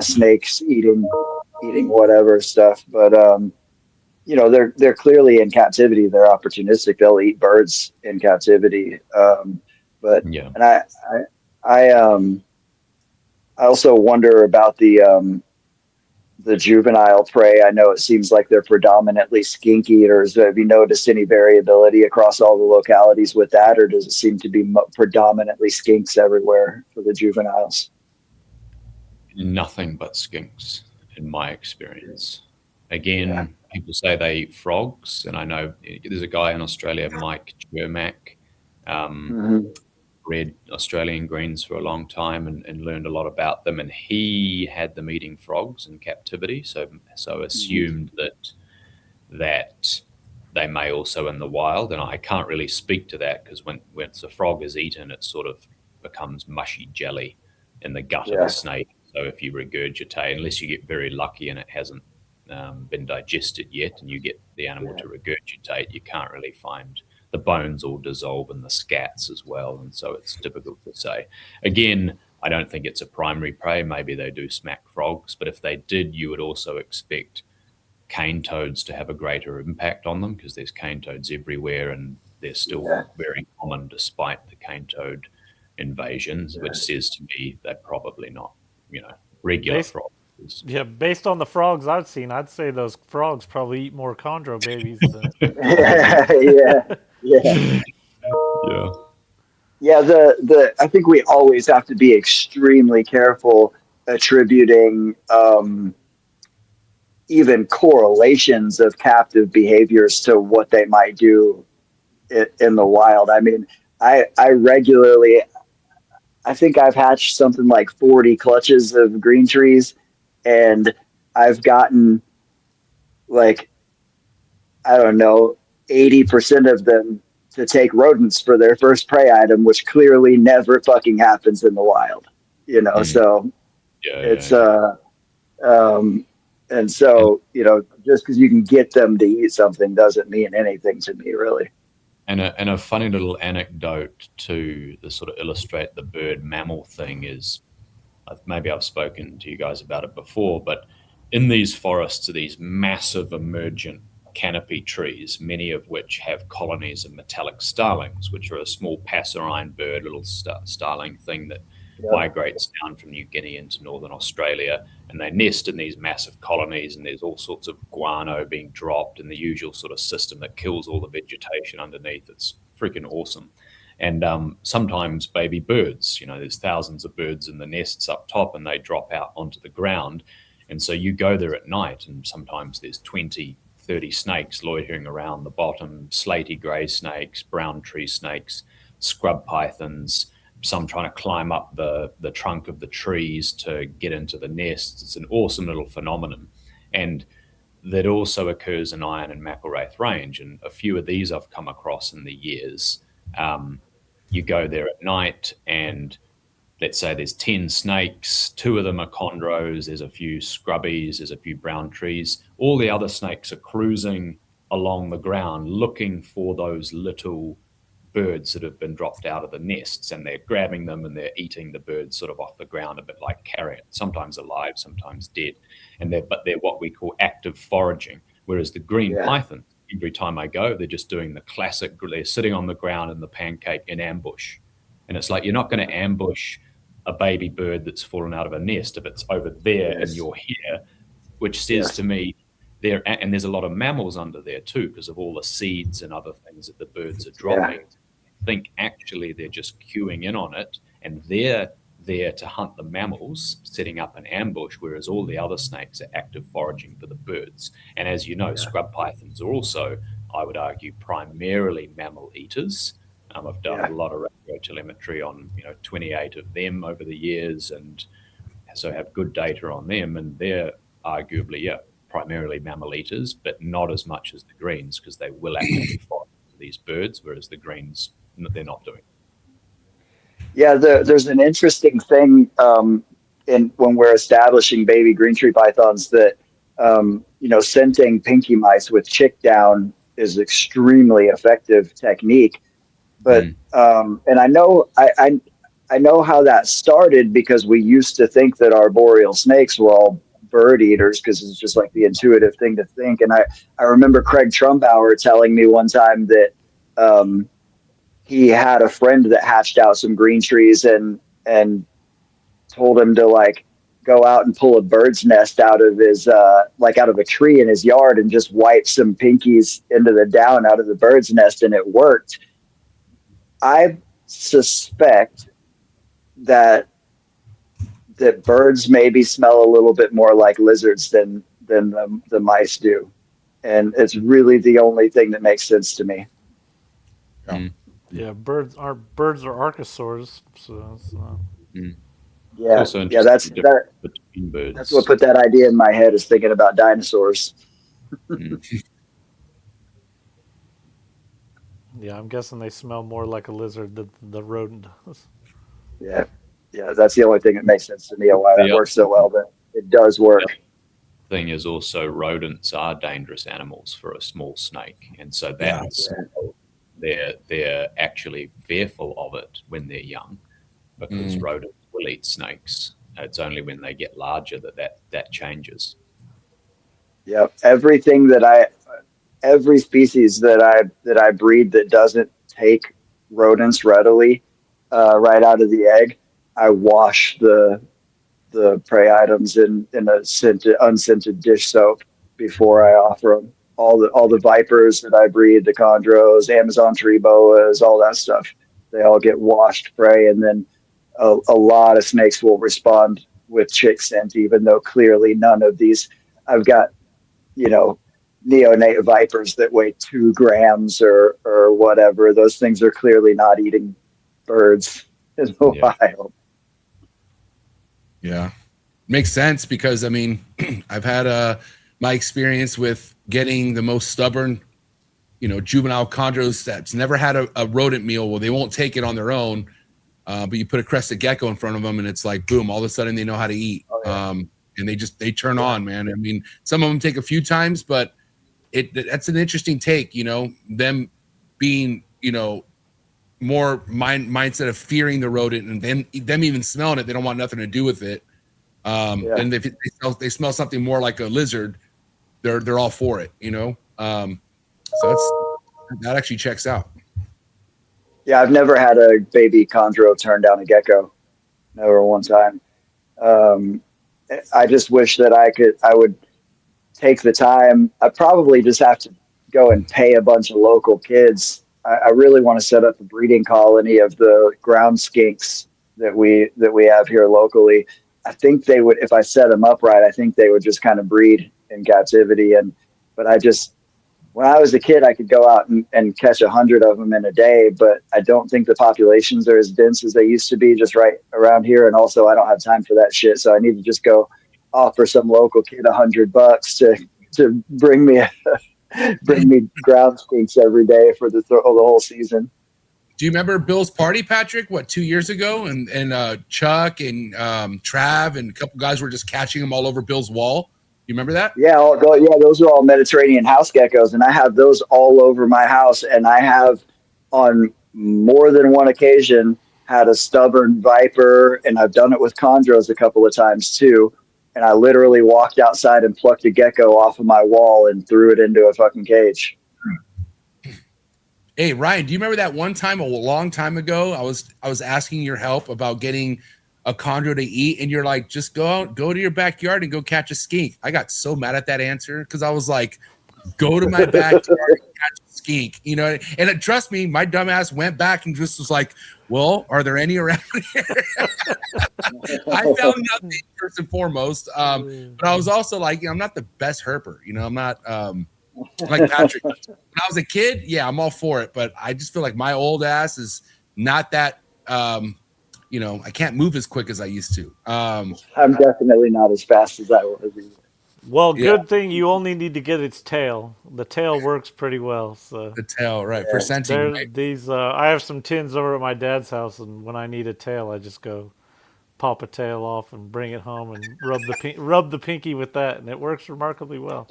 snakes eating whatever stuff. But they're clearly in captivity. They're opportunistic. They'll eat birds in captivity. And I also wonder about the juvenile prey. I know it seems like they're predominantly skink eaters. Have you noticed any variability across all the localities with that, or does it seem to be predominantly skinks everywhere for the juveniles?
Nothing but skinks, in my experience. Again, people say they eat frogs, and I know there's a guy in Australia, Mike Jermack, read Australian greens for a long time and learned a lot about them, and he had them eating frogs in captivity, so assumed that they may also in the wild. And I can't really speak to that, because when the frog is eaten, it sort of becomes mushy jelly in the gut of the snake. So if you regurgitate, unless you get very lucky and it hasn't been digested yet, and you get the animal to regurgitate, you can't really find the bones all dissolve in the scats as well, and so it's difficult to say. Again, I don't think it's a primary prey. Maybe they do smack frogs, but if they did, you would also expect cane toads to have a greater impact on them, because there's cane toads everywhere, and they're still very common despite the cane toad invasions, which says to me they're probably not, regular frogs.
Yeah, based on the frogs I've seen, I'd say those frogs probably eat more chondro babies than
I think we always have to be extremely careful attributing even correlations of captive behaviors to what they might do in the wild. I mean, I regularly, I think I've hatched something like 40 clutches of green trees, and I've gotten, like, I don't know, 80% of them to take rodents for their first prey item, which clearly never fucking happens in the wild, you know. So it's and so, you know, just because you can get them to eat something doesn't mean anything to me, really.
And a funny little anecdote to sort of illustrate the bird mammal thing is, maybe I've spoken to you guys about it before, but in these forests are these massive emergent canopy trees, many of which have colonies of metallic starlings, which are a small passerine bird, little starling thing that migrates down from New Guinea into northern Australia, and they nest in these massive colonies, and there's all sorts of guano being dropped and the usual sort of system that kills all the vegetation underneath. It's freaking awesome. And sometimes baby birds, you know, there's thousands of birds in the nests up top, and they drop out onto the ground. And so you go there at night, and sometimes there's 20, 30 snakes loitering around the bottom, slaty gray snakes, brown tree snakes, scrub pythons, some trying to climb up the trunk of the trees to get into the nests. It's an awesome little phenomenon. And that also occurs in Iron and McIlwraith Range. And a few of these I've come across in the years. You go there at night, and let's say there's 10 snakes, 2 of them are chondros, there's a few scrubbies, there's a few brown trees. All the other snakes are cruising along the ground looking for those little birds that have been dropped out of the nests, and they're grabbing them and they're eating the birds sort of off the ground, a bit like carrion, sometimes alive, sometimes dead. And they're what we call active foraging. Whereas the green python, every time I go, they're just doing the classic, they're sitting on the ground in the pancake in ambush. And it's like, you're not going to ambush a baby bird that's fallen out of a nest if it's over there and you're here, which says to me, and there's a lot of mammals under there too, because of all the seeds and other things that the birds are dropping. I think actually they're just queuing in on it, and they're there to hunt the mammals, setting up an ambush, whereas all the other snakes are active foraging for the birds. And as you know, scrub pythons are also, I would argue, primarily mammal eaters. I've done a lot of radio telemetry on 28 of them over the years, and so have good data on them, and they're arguably primarily mammal eaters, but not as much as the greens, because they will actively forage for these birds, whereas the greens, they're not doing.
Yeah, there's an interesting thing in when we're establishing baby green tree pythons that scenting pinky mice with chick down is extremely effective technique. But and I know how that started, because we used to think that arboreal snakes were all bird eaters, because it's just like the intuitive thing to think. And I remember Craig Trumbauer telling me one time that he had a friend that hatched out some green trees and told him to like go out and pull a bird's nest out of his out of a tree in his yard and just wipe some pinkies into the down out of the bird's nest, and it worked. I suspect that birds maybe smell a little bit more like lizards than the mice do, and it's really the only thing that makes sense to me.
Yeah, birds are archosaurs, so it's not.
That's
between birds.
That's what put that idea in my head, is thinking about dinosaurs.
Yeah, I'm guessing they smell more like a lizard than the rodent does.
Yeah, that's the only thing that makes sense to me of why that works so well. But it does work.
Thing is also, rodents are dangerous animals for a small snake, and so that's they're actually fearful of it when they're young, because rodents will eat snakes. It's only when they get larger that changes.
Yeah, every species that I breed that doesn't take rodents readily right out of the egg, I wash the prey items in a unscented dish soap before I offer them. All the vipers that I breed, the chondros, Amazon tree boas, all that stuff, they all get washed prey, and then a lot of snakes will respond with chick scent, even though clearly none of these. I've got neonate vipers that weigh 2 grams or whatever. Those things are clearly not eating birds in the wild.
Yeah, makes sense, because I've had my experience with getting the most stubborn juvenile chondros that's never had a rodent meal. Well, they won't take it on their own, but you put a crested gecko in front of them and it's like, boom, all of a sudden they know how to eat.
Oh, yeah.
And they turn on, man. I mean, some of them take a few times, but that's an interesting take, them being, more mindset of fearing the rodent, and then them even smelling it, they don't want nothing to do with it. And if they smell something more like a lizard, they're all for it, So that actually checks out.
Yeah, I've never had a baby chondro turn down a gecko. Never one time. I just wish that I would take the time. I probably just have to go and pay a bunch of local kids. I really want to set up a breeding colony of the ground skinks that we have here locally. I think they would, if I set them up right, I think they would just kind of breed in captivity. But when I was a kid, I could go out and catch 100 of them in a day, but I don't think the populations are as dense as they used to be just right around here. And also I don't have time for that shit. So I need to just go offer some local kid $100 to bring me ground skinks every day for the whole season.
Do you remember Bill's party, Patrick? 2 years ago, and Chuck and Trav and a couple guys were just catching them all over Bill's wall. You remember that?
Yeah, those are all Mediterranean house geckos, and I have those all over my house. And I have, on more than one occasion, had a stubborn viper, and I've done it with chondros a couple of times too. And I literally walked outside and plucked a gecko off of my wall and threw it into a fucking cage.
Hey, Ryan, do you remember that one time a long time ago? I was asking your help about getting a chondro to eat, and you're like, just go to your backyard and go catch a skink. I got so mad at that answer because I was like, go to my backyard and catch a skink, and trust me, my dumbass went back and just was like, well, are there any around here? I found nothing first and foremost. But I was also like, I'm not the best herper, I'm not like Patrick. When I was a kid, yeah, I'm all for it, but I just feel like my old ass is not that I can't move as quick as I used to.
I'm definitely not as fast as I was either.
Well, good thing you only need to get its tail. The tail works pretty well. So
the tail, right? For scenting. Right?
These I have some tins over at my dad's house, and when I need a tail, I just go pop a tail off and bring it home and rub the pinky with that, and it works remarkably well.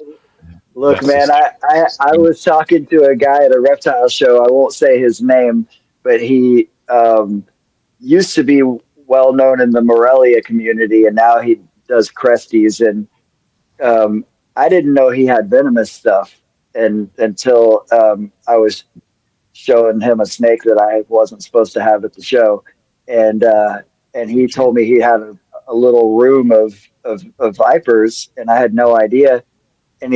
Look, man, I was talking to a guy at a reptile show. I won't say his name, but he used to be well known in the Morelia community, and now he does cresties. And I didn't know he had venomous stuff, until I was showing him a snake that I wasn't supposed to have at the show, and he told me he had a little room of vipers, and I had no idea. And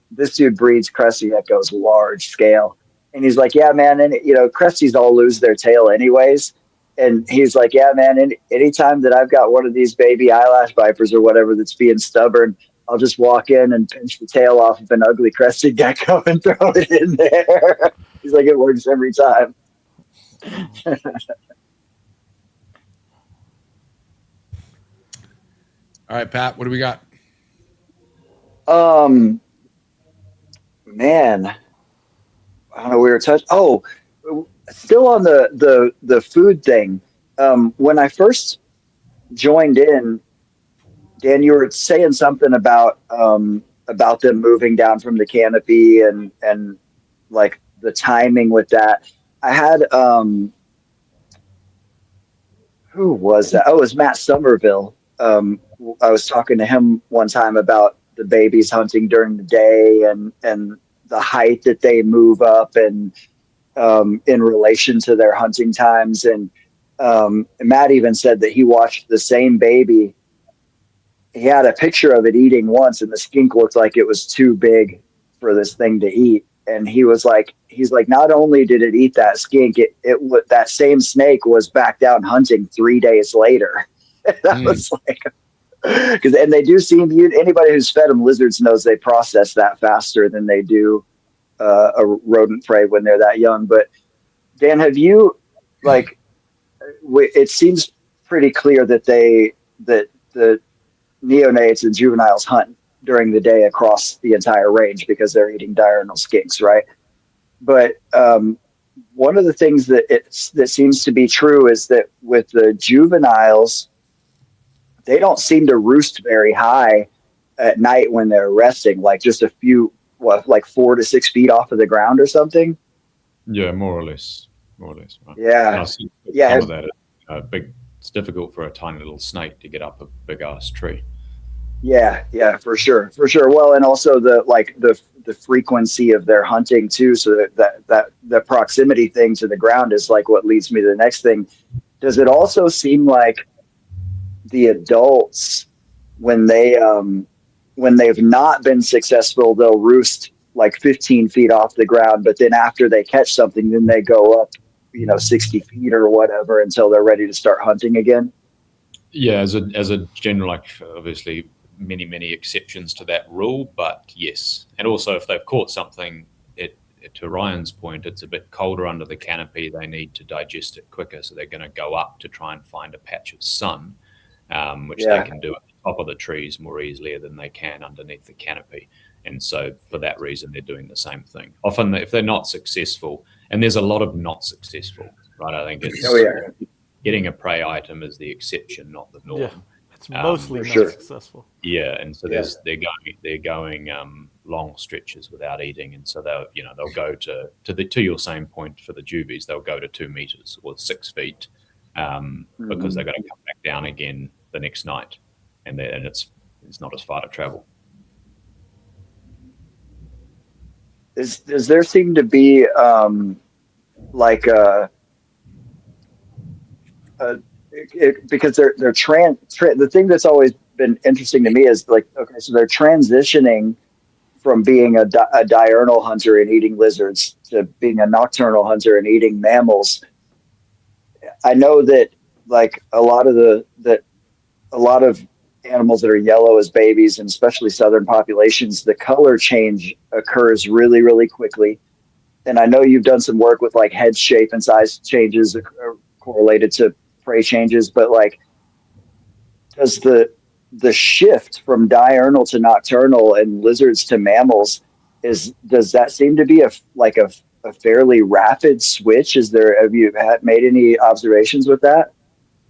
this dude breeds cresty geckos large scale. And he's like, yeah, man. And cresties all lose their tail anyways. And he's like, yeah, man, anytime that I've got one of these baby eyelash vipers or whatever that's being stubborn, I'll just walk in and pinch the tail off of an ugly crested gecko and throw it in there. He's like, it works every time.
All right, Pat, what do we got?
Man, I don't know. We were touched. Oh, still on the food thing. When I first joined in, Dan, you were saying something about them moving down from the canopy and like the timing with that. I had who was that? Oh, it was Matt Somerville. I was talking to him one time about the babies hunting during the day and the height that they move up and in relation to their hunting times. And Matt even said that he watched the same baby. He had a picture of it eating once, and the skink looked like it was too big for this thing to eat. And he's like, not only did it eat that skink, that same snake was back down hunting 3 days later. That was like, and they do seem, anybody who's fed them lizards knows they process that faster than they do a rodent prey when they're that young. But Dan, have you, like, it seems pretty clear that the neonates and juveniles hunt during the day across the entire range because they're eating diurnal skinks, right? but one of the things that seems to be true is that with the juveniles, they don't seem to roost very high at night when they're resting, like just a few, like 4 to 6 feet off of the ground or something.
Yeah, more or less. Right. And
Yeah.
I see
Yeah.
some of that. It's difficult for a tiny little snake to get up a big ass tree.
Yeah, for sure. Well, and also the frequency of their hunting too. So that the proximity thing to the ground is like what leads me to the next thing. Does it also seem like the adults, when they've not been successful, they'll roost like 15 feet off the ground, but then after they catch something, then they go up, 60 feet or whatever until they're ready to start hunting again?
Yeah, as a general, like obviously many exceptions to that rule, but yes. And also if they've caught something, to Ryan's point, it's a bit colder under the canopy. They need to digest it quicker, so they're going to go up to try and find a patch of sun, which they can do at the top of the trees more easily than they can underneath the canopy. And so for that reason, they're doing the same thing. Often if they're not successful, and there's a lot of not successful, right? I think it's getting a prey item is the exception, not the norm.
Yeah, it's mostly not successful.
Yeah, and so they're going long stretches without eating, and so they'll go to your same point for the juvies. They'll go to 2 meters or 6 feet because they're going to come back down again the next night, and it's not as far to travel.
Does there seem to be like because they're the thing that's always been interesting to me is like, okay, so they're transitioning from being a diurnal hunter and eating lizards to being a nocturnal hunter and eating mammals. I know that like a lot of animals that are yellow as babies, and especially southern populations, the color change occurs really, really quickly. And I know you've done some work with like head shape and size changes correlated to prey changes, but like, does the shift from diurnal to nocturnal and lizards to mammals does that seem to be a fairly rapid switch? Have you made any observations with that?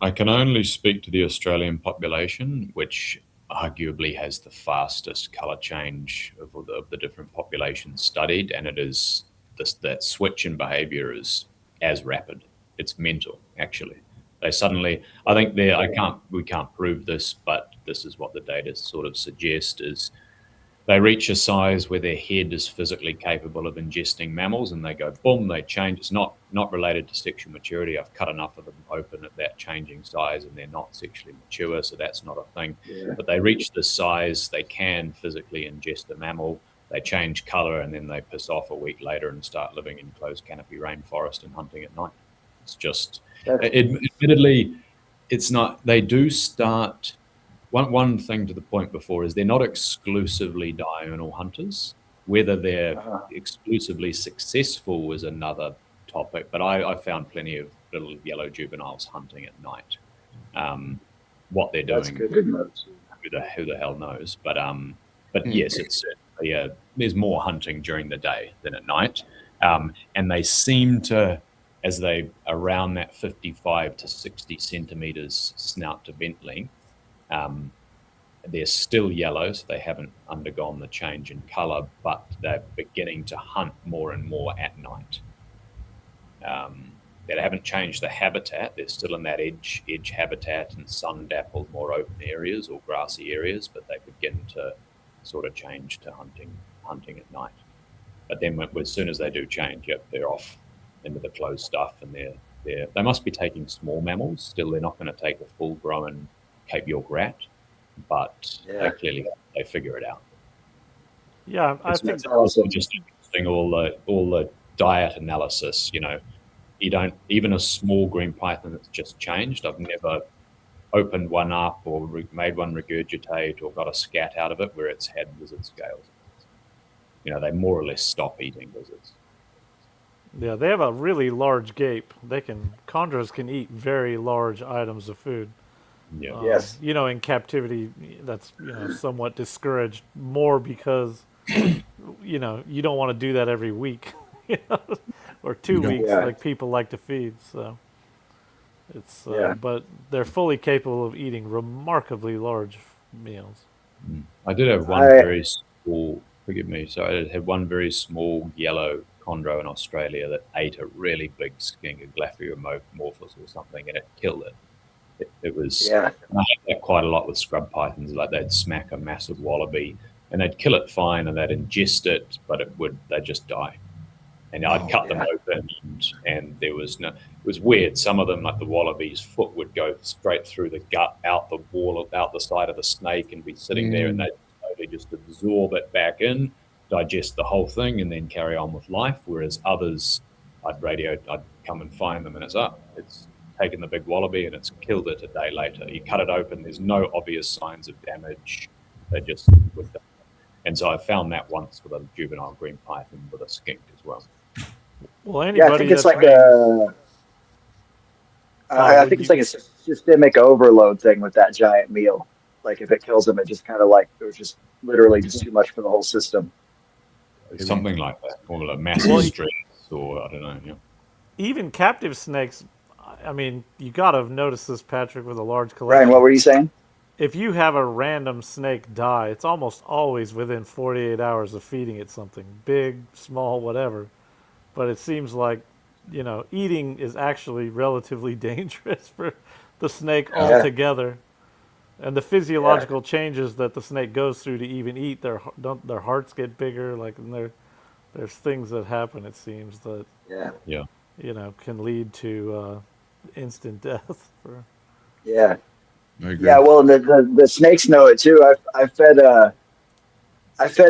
I can only speak to the Australian population, which arguably has the fastest color change of the different populations studied, and it is that switch in behavior is as rapid. It's mental, actually. They suddenly, I think we can't prove this, but this is what the data sort of suggest, is they reach a size where their head is physically capable of ingesting mammals, and they go boom, they change. It's not related to sexual maturity. I've cut enough of them open at that changing size, and they're not sexually mature, so that's not a thing. Yeah. But they reach this size, they can physically ingest a mammal, they change color, and then they piss off a week later and start living in closed canopy rainforest and hunting at night. It's just, admittedly, it's not, they do start. One thing to the point before is they're not exclusively diurnal hunters. Whether they're exclusively successful is another topic, but I found plenty of little yellow juveniles hunting at night. What they're doing, who the hell knows? But yes, it's there's more hunting during the day than at night, and they seem to, as they around that 55 to 60 centimeters snout to vent length. They're still yellow, so they haven't undergone the change in color, but they're beginning to hunt more and more at night. They haven't changed the habitat. They're still in that edge habitat and sun-dappled, more open areas or grassy areas, but they begin to sort of change to hunting at night. But then as soon as they do change, they're off into the closed stuff, and they must be taking small mammals. Still, they're not going to take a full-grown Cape York rat, but they figure it out.
Yeah, I think
it's also just interesting, all the diet analysis. You don't, even a small green python that's just changed. I've never opened one up or made one regurgitate or got a scat out of it where it's had lizard scales. They more or less stop eating lizards.
Yeah, they have a really large gape. Chondros can eat very large items of food.
Yeah.
Yes.
In captivity, that's somewhat discouraged more because you don't want to do that every week. you know, or 2
Yeah.
weeks,
Yeah.
like people like to feed. So it's,
Yeah.
but they're fully capable of eating remarkably large meals.
I did have one very small, forgive me, so I had one very small yellow chondro in Australia that ate a really big skink, a Glaphiomorphus or something, and it killed it. It was,
Yeah.
and I had that quite a lot with scrub pythons, like they'd smack a massive wallaby and they'd kill it fine and they'd ingest it, but they'd just die. And I'd cut them open, and there was no. It was weird. Some of them, like the wallaby's foot, would go straight through the gut, out the wall, out the side of the snake, and be sitting there, and they'd slowly just absorb it back in, digest the whole thing, and then carry on with life. Whereas others, I'd come and find them, and it's up. It's taken the big wallaby and it's killed it a day later. You cut it open. There's no obvious signs of damage. They just would die. And so I found that once with a juvenile green python with a skink as well.
Well, anybody
I think it's
that's
like I think it's like a systemic overload thing with that giant meal. Like if it kills them, it just kind of like it was just literally just too much for the whole system.
Something like that, or a massive stress, or I don't know. Yeah.
even captive snakes. I mean, you got to notice this, Patrick, with a large collection.
Ryan, what were you saying?
If you have a random snake die, it's almost always within 48 hours of feeding it something, big, small, whatever. But it seems like, you know, eating is actually relatively dangerous for the snake altogether. And the physiological changes that the snake goes through to even eat, their hearts get bigger. Like, and there's things that happen, it seems, that you know, can lead to instant death.
Yeah.
I agree.
Yeah, well, the snakes know it too. I fed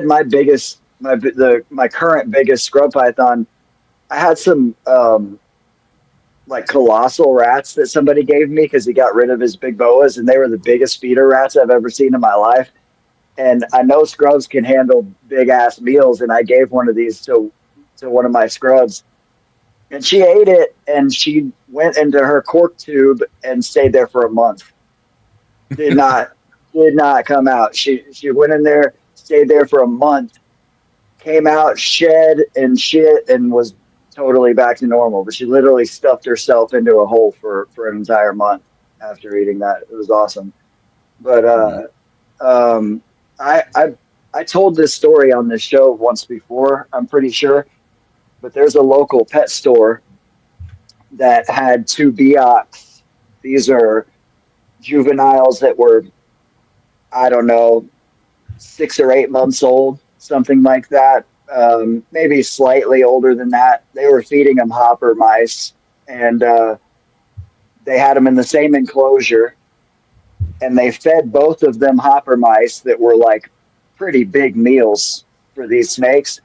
my current biggest scrub python. I had some like colossal rats that somebody gave me because he got rid of his big boas, and they were the biggest feeder rats I've ever seen in my life. And I know scrubs can handle big ass meals, and I gave one of these to one of my scrubs, and she ate it, and she went into her cork tube and stayed there for a month. Did not come out. She went in there, stayed there for a month, came out, shed and shit, and was totally back to normal. But she literally stuffed herself into a hole for an entire month after eating that. It was awesome. But I told this story on this show once before, I'm pretty sure. But there's a local pet store that had 2 Beox. These are juveniles that were, I don't know, 6 or 8 months old, something like that. Maybe slightly older than that. They were feeding them hopper mice, and they had them in the same enclosure, and they fed both of them hopper mice that were like pretty big meals for these snakes.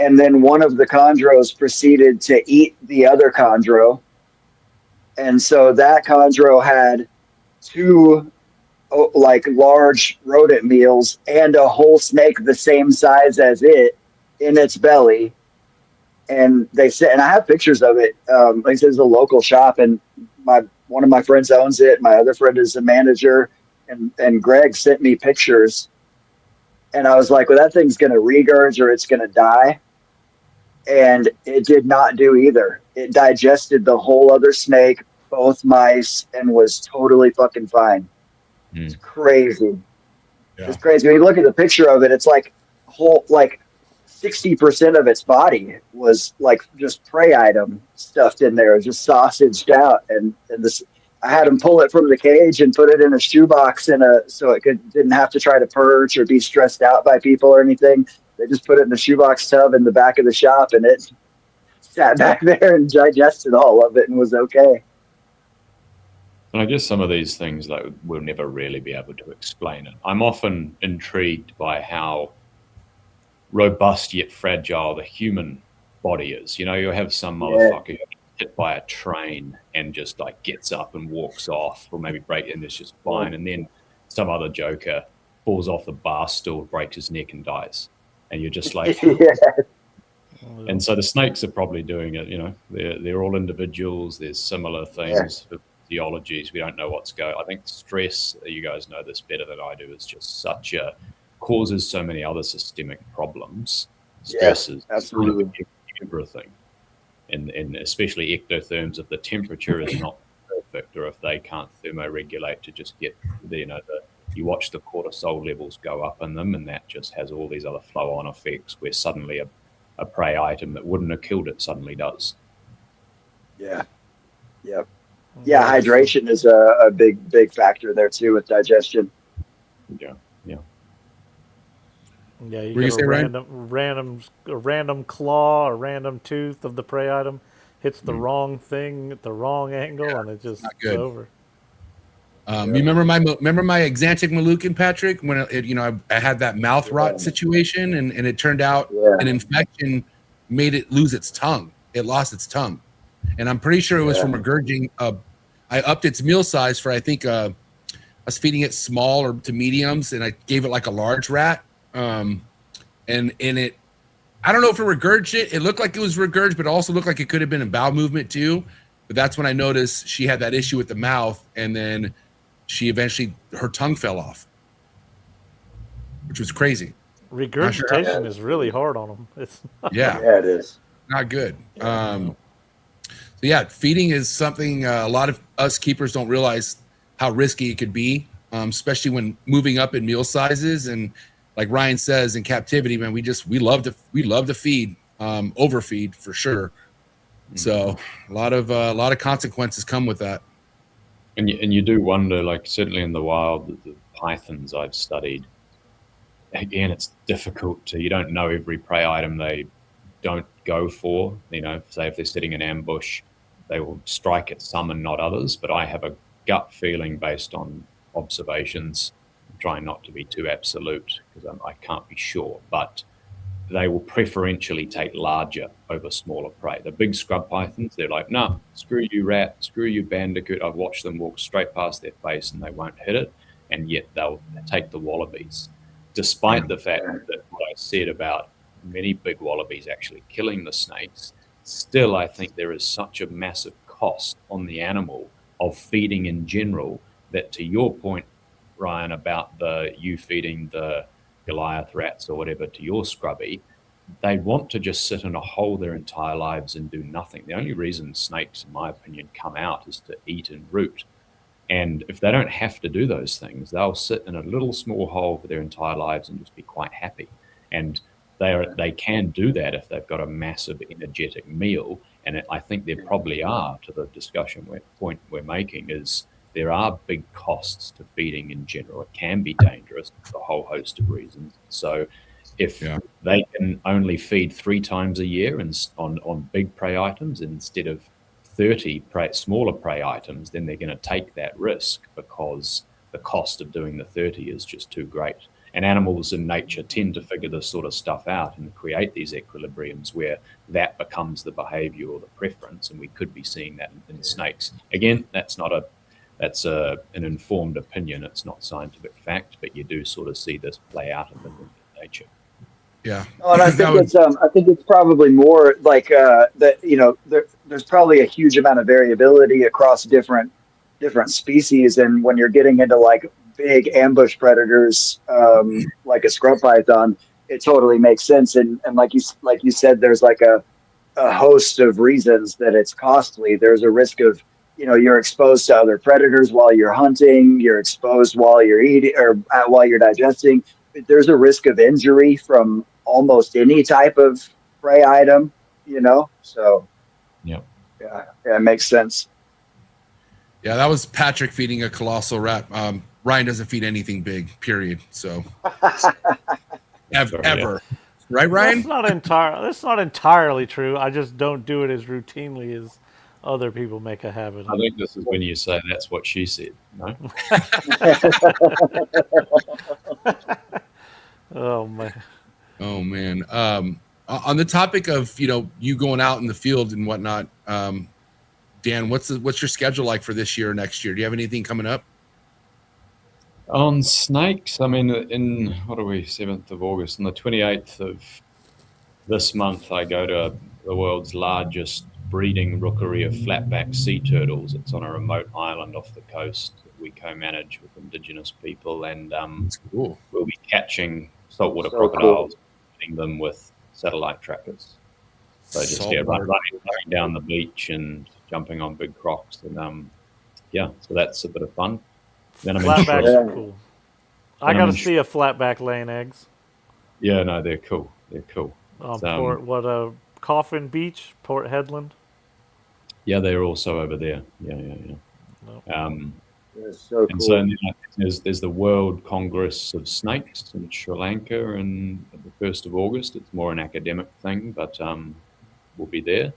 And then one of the chondros proceeded to eat the other chondro. And so that chondro had 2 like large rodent meals and a whole snake the same size as it in its belly. And they said, and I have pictures of it. Like I said, it's a local shop, and one of my friends owns it. My other friend is the manager, and Greg sent me pictures. And I was like, well, that thing's going to regurge or it's going to die. And it did not do either. It digested the whole other snake, both mice, and was totally fucking fine. It's crazy. Yeah. It's crazy. When you look at the picture of it, it's like 60% of its body was like just prey item stuffed in there, just sausaged out. And I had him pull it from the cage and put it in a shoebox so it didn't have to try to purge or be stressed out by people or anything. They just put it in the shoebox tub in the back of the shop, and it sat back there and digested all of it and was okay.
And I guess some of these things, like, we'll never really be able to explain it. I'm often intrigued by how robust yet fragile the human body is. You know, you have some motherfucker hit by a train and just like gets up and walks off, or maybe and it's just fine. And then some other joker falls off the bar stool, breaks his neck and dies. And you're just like, And so the snakes are probably doing it. You know, they're all individuals. There's similar things, physiologies. We don't know what's going. I think stress, you guys know this better than I do, is just causes so many other systemic problems. Stress is
absolutely.
You everything, and especially ectotherms if the temperature is not perfect, or if they can't thermoregulate to just get you watch the cortisol levels go up in them, and that just has all these other flow-on effects where suddenly a prey item that wouldn't have killed it suddenly does.
Yeah. Yep. Yeah, hydration is a big factor there too with digestion.
Yeah.
Yeah, you
Were you
get
say,
a random claw or random tooth of the prey item hits the wrong thing at the wrong angle, and it just it's over.
You remember my Exantic Malukin, Patrick, when I had that mouth rot situation, and it turned out an infection made it lose its tongue. It lost its tongue, and I'm pretty sure it was from regurgitating. I upped its meal size for, I think, I was feeding it small or to mediums, and I gave it like a large rat. And it, I don't know if it regurgitated. It looked like it was regurgitated, but it also looked like it could have been a bowel movement too. But that's when I noticed she had that issue with the mouth, and then she eventually, her tongue fell off, which was crazy.
Regurgitation is really hard on them. It's
it is
not good. So yeah, feeding is something a lot of us keepers don't realize how risky it could be, especially when moving up in meal sizes. And like Ryan says, in captivity, man, we love to feed, overfeed for sure. So a lot of consequences come with that.
And you do wonder, like certainly in the wild, the pythons I've studied, again, it's difficult you don't know every prey item they don't go for. Say if they're sitting in ambush, they will strike at some and not others. But I have a gut feeling based on observations, trying not to be too absolute because I can't be sure, but they will preferentially take larger over smaller prey. The big scrub pythons, they're like, no, screw you rat, screw you bandicoot. I've watched them walk straight past their face and they won't hit it, and yet they'll take the wallabies. Despite the fact that what I said about many big wallabies actually killing the snakes, still I think there is such a massive cost on the animal of feeding in general that, to your point, Ryan, about you feeding the Goliath rats or whatever to your scrubby, they want to just sit in a hole their entire lives and do nothing. The only reason snakes, in my opinion, come out is to eat and root. And if they don't have to do those things, they'll sit in a little small hole for their entire lives and just be quite happy. And they can do that if they've got a massive energetic meal. And I think there probably are, to the point we're making, is there are big costs to feeding in general. It can be dangerous for a whole host of reasons. So if they can only feed 3 times a year on big prey items instead of 30 smaller prey items, then they're going to take that risk because the cost of doing the 30 is just too great. And animals in nature tend to figure this sort of stuff out and create these equilibriums where that becomes the behavior or the preference. And we could be seeing that in snakes. Again, that's an informed opinion. It's not scientific fact, but you do sort of see this play out in nature.
Yeah.
Oh, and I think it's probably more like that. There's probably a huge amount of variability across different species, and when you're getting into like big ambush predators, like a scrub python, it totally makes sense. And like you said, there's like a host of reasons that it's costly. There's a risk of, you're exposed to other predators while you're hunting. You're exposed while you're eating or while you're digesting. There's a risk of injury from almost any type of prey item, So, yeah, it makes sense.
Yeah, that was Patrick feeding a colossal rat. Ryan doesn't feed anything big, period. So, ever. Right, Ryan?
That's not entirely true. I just don't do it as routinely as other people make a habit of.
I think this is when you say that's what she said, no?
Oh man.
On the topic of you going out in the field and whatnot, Dan, what's your schedule like for this year or next year? Do you have anything coming up?
On snakes, I mean, in 7th of August, on the 28th of this month, I go to the world's largest breeding rookery of flatback sea turtles. It's on a remote island off the coast that we co-manage with indigenous people, and
That's cool.
We'll be catching saltwater crocodiles, hitting them with satellite trackers. So just
Saltwater.
running down the beach and jumping on big crocs, and yeah, so that's a bit of fun. Then I'm in
Flatbacks
Sri-
are cool. I
Then
got
I'm
to
in
see a flatback laying eggs.
Yeah, no, they're cool. They're cool. It's,
Coffin Beach, Port Headland.
yeah, they're also over there. Yeah.
Nope.
That's so
And
cool.
so there's the World Congress of Snakes in Sri Lanka, and the 1st of August. It's more an academic thing, but we'll be there.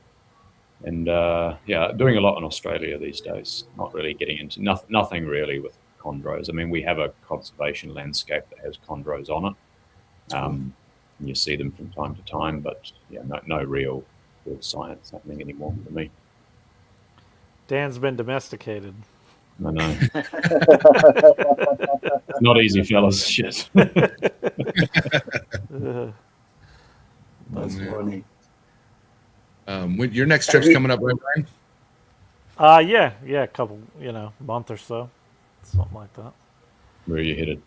And yeah, doing a lot in Australia these days. Not really getting into nothing really with chondros. I mean, we have a conservation landscape that has chondros on it. You see them from time to time, but yeah, no real science happening anymore for me.
Dan's been domesticated.
I know. It's not easy, fellas. Shit.
That's funny.
When your next trip's coming up, right, Brian?
Yeah, a couple, month or so, something like that.
Where are you headed?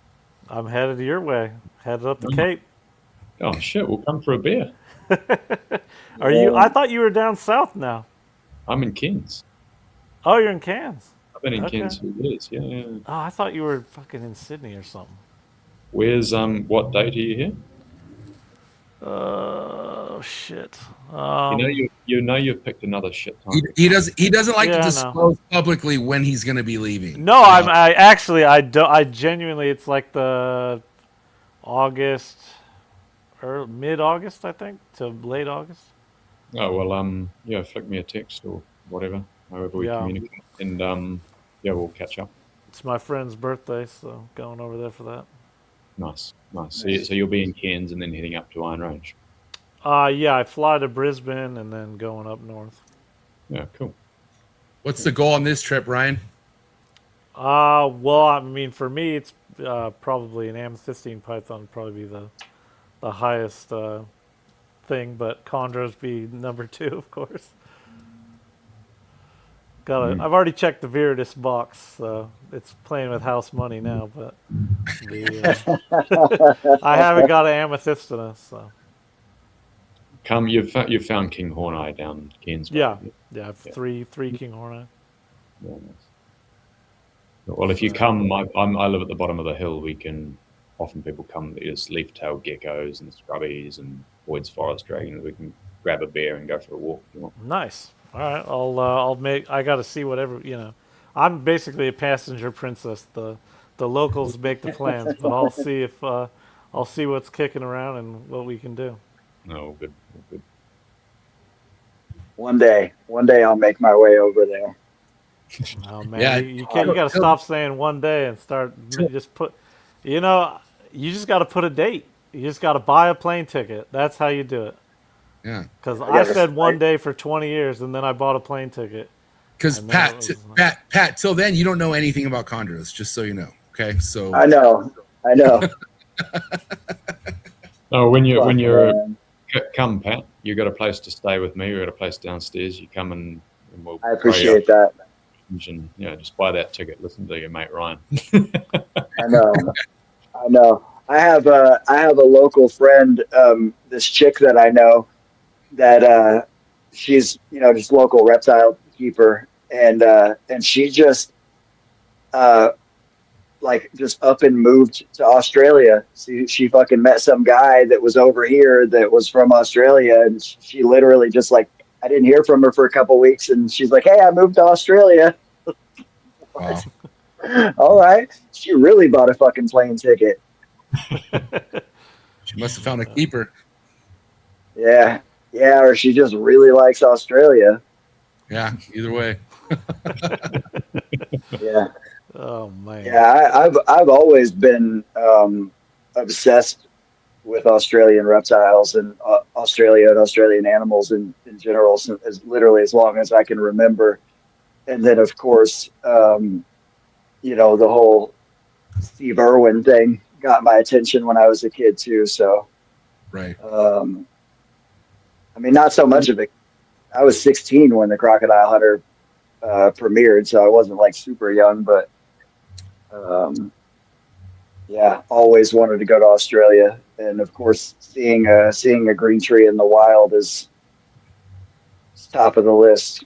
I'm headed your way, headed up the Cape.
Oh shit! We'll come for a beer.
Are you? I thought you were down south now.
I'm in Cairns.
Oh, you're in Cairns.
I've been in
Okay.
Cairns for years. Yeah.
Oh, I thought you were fucking in Sydney or something.
Where's what date are you here?
Oh shit.
You know you've picked another shit time.
He doesn't like
Yeah, I
to
know.
disclose publicly when he's going to be leaving.
No, I genuinely, it's like the August or mid-August, I think, to late August.
Oh well, yeah, flick me a text or whatever, however we
Yeah.
communicate, and yeah, we'll catch up.
It's my friend's birthday, so going over there for that.
Nice. So you'll be in Cairns and then heading up to Iron Range.
Yeah, I fly to Brisbane and then going up north.
Yeah, cool.
What's the goal on this trip, Ryan?
Well, I mean, for me, it's probably an amethystine python would probably be the highest thing, but chondros be number 2, of course. I've already checked the Viridis box, so it's playing with house money now, but I haven't got an amethystina, so.
You've found King Horneye down Cairns.
Yeah, I have three King Horneye.
Yeah, nice. Well, if you come, I live at the bottom of the hill. Often people come. There's leaf-tailed geckos and scrubbies and Boyd's forest dragons. We can grab a beer and go for a walk if you want.
Nice. All right, I got to see whatever, I'm basically a passenger princess. The locals make the plans, but I'll see what's kicking around and what we can do.
No, good.
One day I'll make my way over there.
Oh man,
Yeah.
you got to stop saying one day and start just put, you just got to put a date. You just got to buy a plane ticket. That's how you do it.
Yeah.
Because I said one day for 20 years, and then I bought a plane ticket.
Because
And then it was
Pat, till then you don't know anything about chondros, just so you know. Okay, so
I know.
No, when you're
Man,
come, Pat, you got a place to stay with me. We got a place downstairs. You come and we'll.
I appreciate that.
And, just buy that ticket. Listen to your mate Ryan.
I know. I have a local friend, this chick that I know, that she's just local reptile keeper, and she just just up and moved to Australia. She fucking met some guy that was over here that was from Australia, and she literally just I didn't hear from her for a couple weeks, and she's like, "Hey, I moved to Australia."
wow.
All right, she really bought a fucking plane ticket.
She must have found a keeper.
Yeah, or she just really likes Australia.
Yeah, either way.
Yeah.
Oh man.
Yeah, I've always been obsessed with Australian reptiles and Australia and Australian animals in general, literally as long as I can remember. And then, of course, the whole Steve Irwin thing got my attention when I was a kid too. So,
Right.
I mean, not so much of it. I was 16 when the Crocodile Hunter premiered, so I wasn't super young, but yeah, always wanted to go to Australia. And of course, seeing a green tree in the wild is top of the list.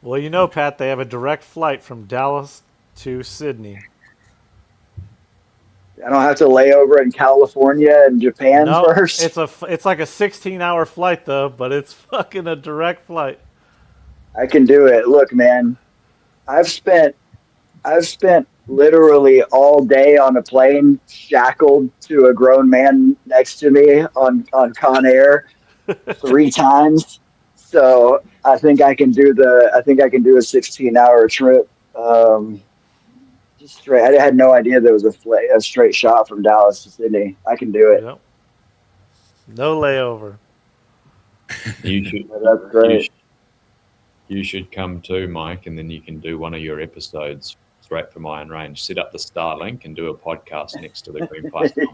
Well, you know, Pat, they have a direct flight from Dallas to Sydney.
I don't have to lay over in California and Japan
No,
first.
it's like a 16-hour flight though, but it's fucking a direct flight.
I can do it. Look, man, I've spent literally all day on a plane shackled to a grown man next to me on Con Air 3 times. So I think I can do a 16-hour trip. Just straight. I had no idea there was a straight shot from Dallas to Sydney. I can do it.
Yep. No layover.
You should.
That's great.
You should come too, Mike, and then you can do one of your episodes straight from Iron Range. Set up the Starlink and do a podcast next to the Green Python.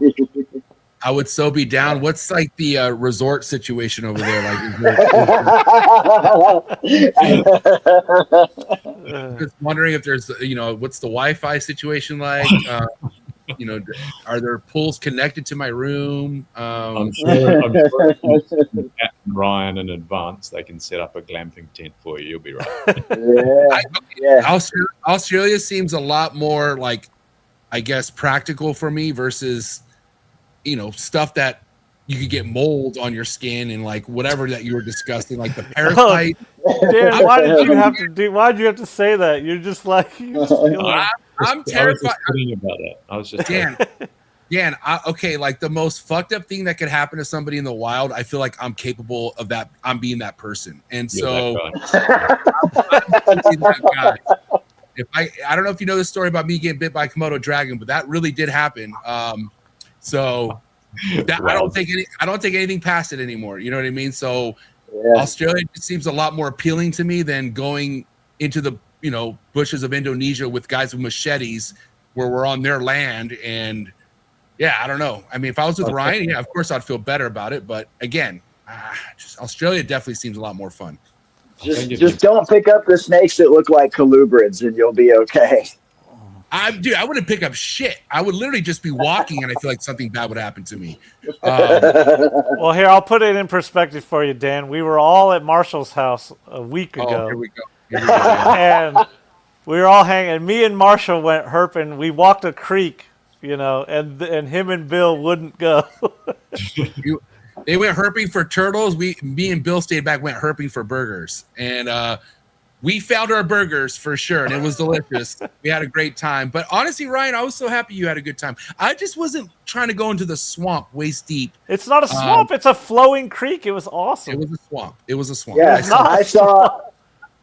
I would so be down. What's like the resort situation over there? Like, just wondering if there's, what's the Wi-Fi situation like? Are there pools connected to my room?
I'm sure Captain Ryan in advance, they can set up a glamping tent for you. You'll be right.
Australia seems a lot more like, I guess, practical for me versus, stuff that you could get mold on your skin and like whatever that you were discussing, like the parasite.
Dan, why'd you have to say that? You're just like,
I'm terrified.
I was just
Dan, okay, like the most fucked up thing that could happen to somebody in the wild, I feel like I'm capable of that. I'm being that person. And so I'm that guy. If I don't know if you know the story about me getting bit by a Komodo dragon, but that really did happen. So that, I don't take anything past it anymore. You know what I mean? So Australia just seems a lot more appealing to me than going into the bushes of Indonesia with guys with machetes where we're on their land. And I don't know. I mean, if I was with Ryan, of course I'd feel better about it. But again, just Australia definitely seems a lot more fun.
Just don't pick up the snakes that look like colubrids and you'll be okay.
I wouldn't pick up shit. I would literally just be walking and I feel like something bad would happen to me.
Well, here, I'll put it in perspective for you, Dan. We were all at Marshall's house a week ago.
Here we go.
And we were all hanging. Me and Marshall went herping. We walked a creek, and him and Bill wouldn't go.
They went herping for turtles. Me and Bill stayed back, went herping for burgers. And we found our burgers for sure, and it was delicious. We had a great time. But honestly, Ryan, I was so happy you had a good time. I just wasn't trying to go into the swamp waist deep.
It's not a swamp. It's a flowing creek. It was awesome.
It was a swamp.
Yeah,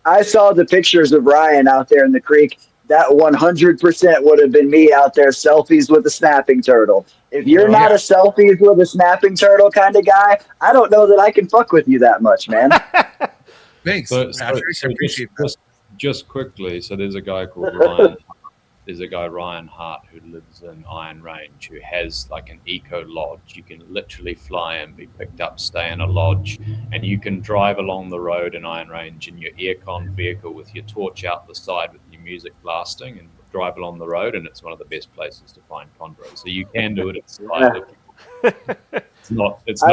I saw the pictures of Ryan out there in the creek. That 100% would have been me out there, selfies with a snapping turtle. If you're not a selfies with a snapping turtle kind of guy, I don't know that I can fuck with you that much, man.
Thanks.
So
appreciate that.
Just quickly, so there's a guy called Ryan. There's a guy, Ryan Hart, who lives in Iron Range, who has like an eco lodge. You can literally fly and be picked up, stay in a lodge, and you can drive along the road in Iron Range in your aircon vehicle with your torch out the side with your music blasting and drive along the road, and it's one of the best places to find chondros. So you can do it. It's no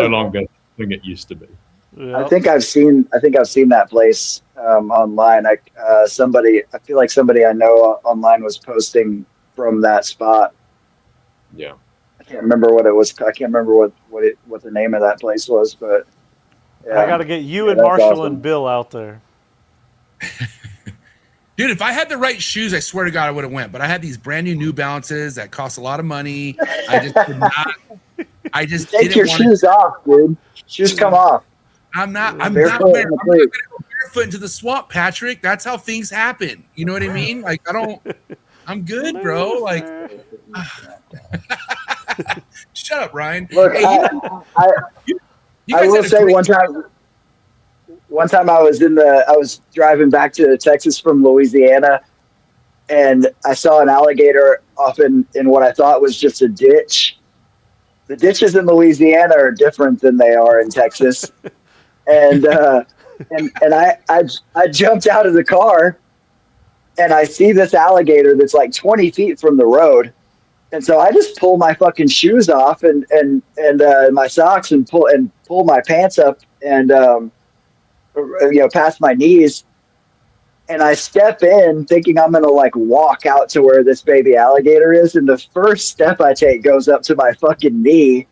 longer the thing it used to be.
Yep.
I think I've seen that place online. I feel like somebody I know online was posting from that spot.
Yeah.
I can't remember what it was. I can't remember what the name of that place was, but
I got to get you and Marshall and Bill out there.
Dude, if I had the right shoes, I swear to God, I would have went. But I had these brand new Balances that cost a lot of money. I just could not. I just
take your shoes off, dude. Shoes come off.
I'm not going to go barefoot into the swamp, Patrick. That's how things happen. You know what I mean? Like, I'm good, bro. Like, shut up, Ryan.
Look,
hey,
I will say one time I was driving back to Texas from Louisiana, and I saw an alligator off in what I thought was just a ditch. The ditches in Louisiana are different than they are in Texas. And I jumped out of the car, and I see this alligator that's like 20 feet from the road, and so I just pull my fucking shoes off and my socks and pull my pants up and past my knees. And I step in thinking I'm going to like walk out to where this baby alligator is. And the first step I take goes up to my fucking knee.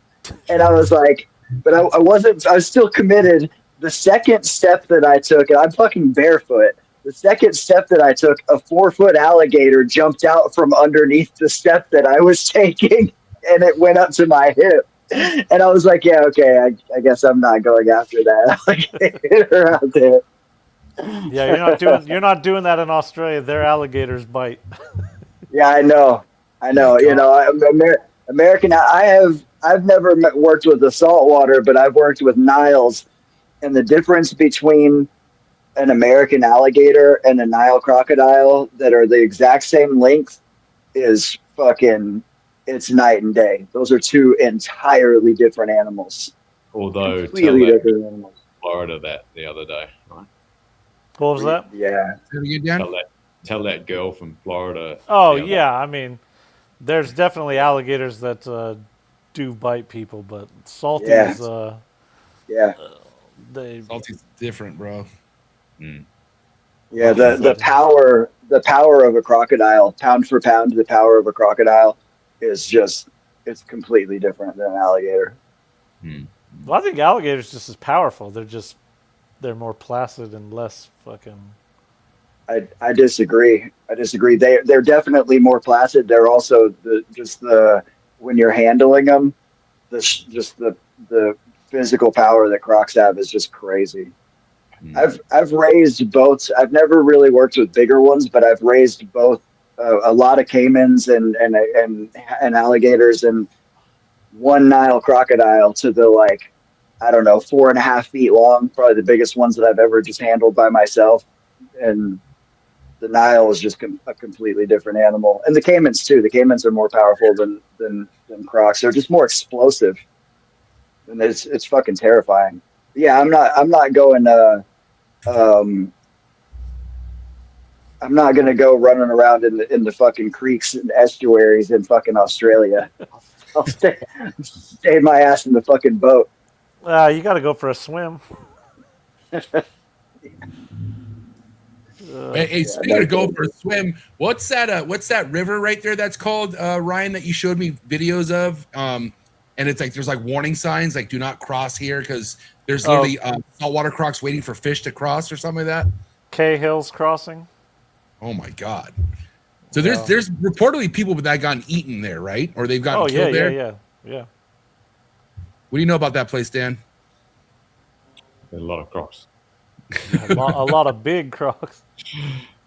And I was like, but I was still committed. The second step that I took, and I'm fucking barefoot. The second step that I took, a 4-foot alligator jumped out from underneath the step that I was taking, and it went up to my hip. And I was like, yeah, okay, I guess I'm not going after that alligator out there.
Yeah, you're not doing that in Australia. Their alligators bite.
Yeah, I know. American. I've never worked with the saltwater, but I've worked with Niles, and the difference between an American alligator and a Nile crocodile that are the exact same length is fucking, it's night and day. Those are two entirely different animals.
Although,
Completely different animals.
Florida that the other day, right?
What was that?
Yeah.
Tell that girl from Florida.
Oh, yeah. I mean, there's definitely alligators that do bite people, but salties,
Salty's different, bro.
Mm.
Yeah, the power of a crocodile, pound for pound, the power of a crocodile is just, it's completely different than an alligator.
Mm.
Well, I think alligators just as powerful. They're more placid and less fucking.
I disagree. They're definitely more placid. They're also when you're handling them, the physical power that crocs have is just crazy. Mm. I've raised both. I've never really worked with bigger ones, but I've raised both a lot of caimans and alligators and one Nile crocodile to the like, I don't know, 4.5 feet long, probably the biggest ones that I've ever just handled by myself. And the Nile is just a completely different animal. And the caimans too. The caimans are more powerful than crocs. They're just more explosive. And it's fucking terrifying. Yeah, I'm not going I'm not gonna go running around in the fucking creeks and estuaries in fucking Australia. I'll stay my ass in the fucking boat.
You got to go for a swim.
Hey, speaking of going for a swim, what's that river right there that's called, Ryan, that you showed me videos of? And it's like there's like warning signs like do not cross here because there's literally saltwater crocs waiting for fish to cross or something like that.
Cahill's Crossing.
Oh my god! So there's reportedly people that gotten eaten there, right? Or they've gotten killed there.
Yeah.
What do you know about that place, Dan?
There's a lot of crocs.
A lot of big crocs.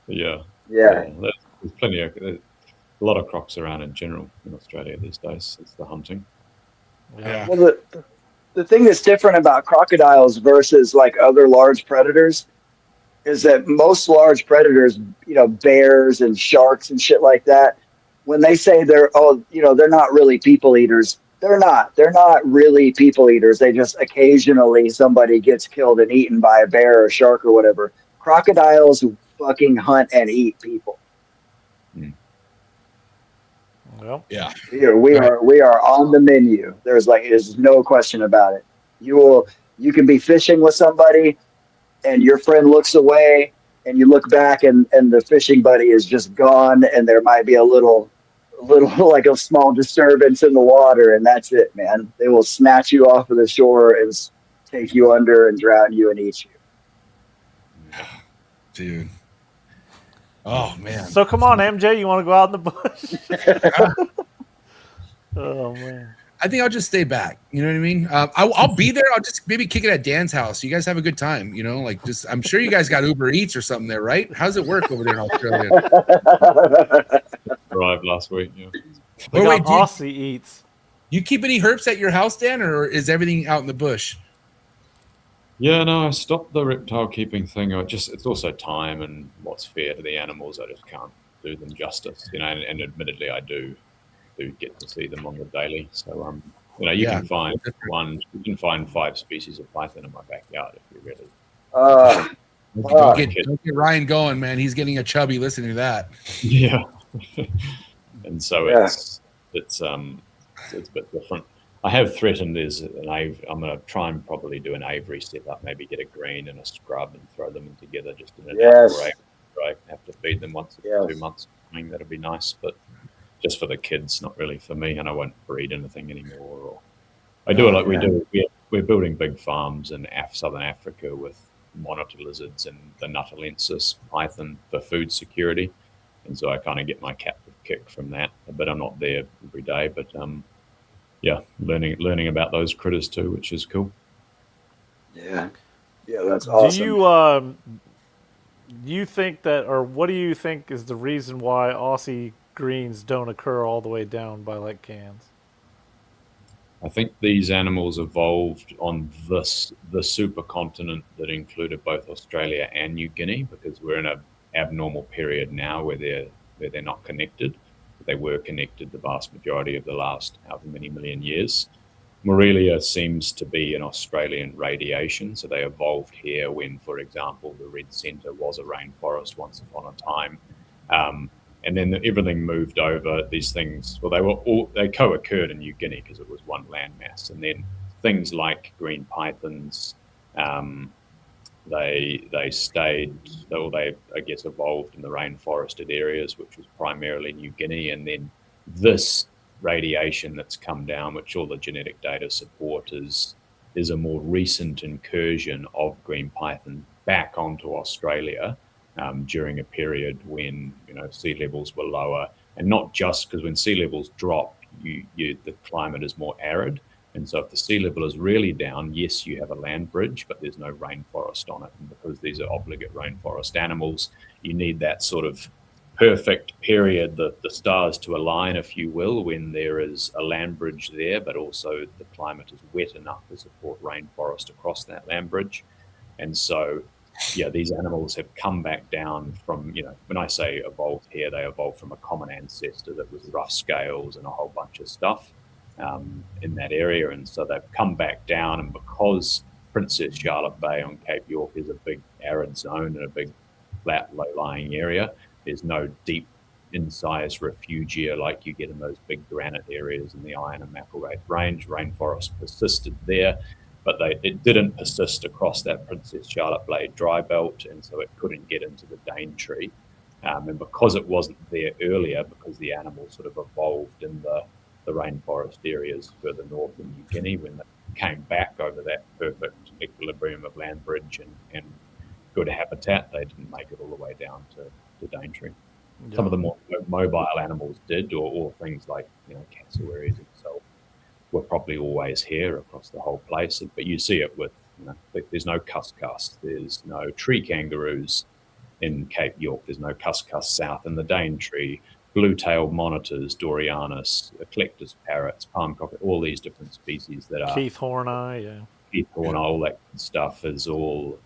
Yeah.
Yeah.
There's plenty of a lot of crocs around in general in Australia these days. It's the hunting.
Yeah.
Well, the thing that's different about crocodiles versus like other large predators is that most large predators, bears and sharks and shit like that, when they say they're not really people eaters, they're not really people eaters. They just occasionally somebody gets killed and eaten by a bear or a shark or whatever. Crocodiles fucking hunt and eat people.
Well,
yeah.
We are on the menu. There's no question about it. You can be fishing with somebody and your friend looks away and you look back and the fishing buddy is just gone and there might be a little like a small disturbance in the water and that's it, man. They will snatch you off of the shore and take you under and drown you and eat you.
Dude. Oh man.
So come on, MJ, you want to go out in the bush? Oh man.
I think I'll just stay back. You know what I mean? I'll be there. I'll just maybe kick it at Dan's house. You guys have a good time. I'm sure you guys got Uber Eats or something there, right? How's it work over there in Australia?
Arrived last week. Yeah.
We got Aussie Eats.
You keep any herps at your house, Dan, or is everything out in the bush?
Yeah, no, I stopped the reptile keeping thing. It's also time and what's fair to the animals. I just can't do them justice, and admittedly I do get to see them on the daily. So, you can find 5 species of python in my backyard if you really.
Don't get Ryan going, man. He's getting a chubby listening to that.
Yeah. And so it's a bit different. I have threatened there's I'm going to try and probably do an aviary setup, maybe get a green and a scrub and throw them in together just in an outdoor aviary. I have to feed them once every 2 months. I think that'd be nice, but just for the kids, not really for me. And I won't breed anything anymore. Or I do like we do. We're building big farms in southern Africa with monitor lizards and the Nutalensis python for food security, and so I kind of get my captive kick from that. But I'm not there every day. But yeah, learning about those critters too, which is cool.
Yeah, that's awesome.
Do you think that, or what do you think is the reason why Aussie greens don't occur all the way down by like Cairns?
I think these animals evolved on the supercontinent that included both Australia and New Guinea, because we're in an abnormal period now where they're not connected. They were connected the vast majority of the last however many million years. Morelia seems to be an Australian radiation, so they evolved here when, for example, the Red Centre was a rainforest once upon a time. And then everything moved over. These things, well, they co-occurred in New Guinea because it was one landmass. And then things like green pythons, they stayed, or they, I guess, evolved in the rainforested areas, which was primarily New Guinea. And then this radiation that's come down, which all the genetic data support, is a more recent incursion of green python back onto Australia. During a period when sea levels were lower, and not just because when sea levels drop, the climate is more arid, and so if the sea level is really down, yes, you have a land bridge, but there's no rainforest on it, and because these are obligate rainforest animals, you need that sort of perfect period, the stars to align, if you will, when there is a land bridge there, but also the climate is wet enough to support rainforest across that land bridge, and so. Yeah, these animals have come back down from, when I say evolved here, they evolved from a common ancestor that was rough scales and a whole bunch of stuff in that area. And so they've come back down, and because Princess Charlotte Bay on Cape York is a big arid zone and a big flat, low-lying area, there's no deep incised refugia like you get in those big granite areas in the Iron and McIlwraith Range. Rainforest persisted there. But it didn't persist across that Princess Charlotte Bay dry belt, and so it couldn't get into the Daintree. And because it wasn't there earlier, because the animals sort of evolved in the rainforest areas further north in New Guinea, when they came back over that perfect equilibrium of land bridge and good habitat, they didn't make it all the way down to Daintree. Yeah. Some of the more mobile animals did, or things like cassowaries and so were probably always here across the whole place, but you see it with, there's no cuscus, there's no tree kangaroos in Cape York, there's no cuscus south in the Daintree, blue-tailed monitors, Dorianus, eclectus parrots, palm cockle, all these different species that are
Keith Horneye, yeah.
Keith Horneye, all that stuff is all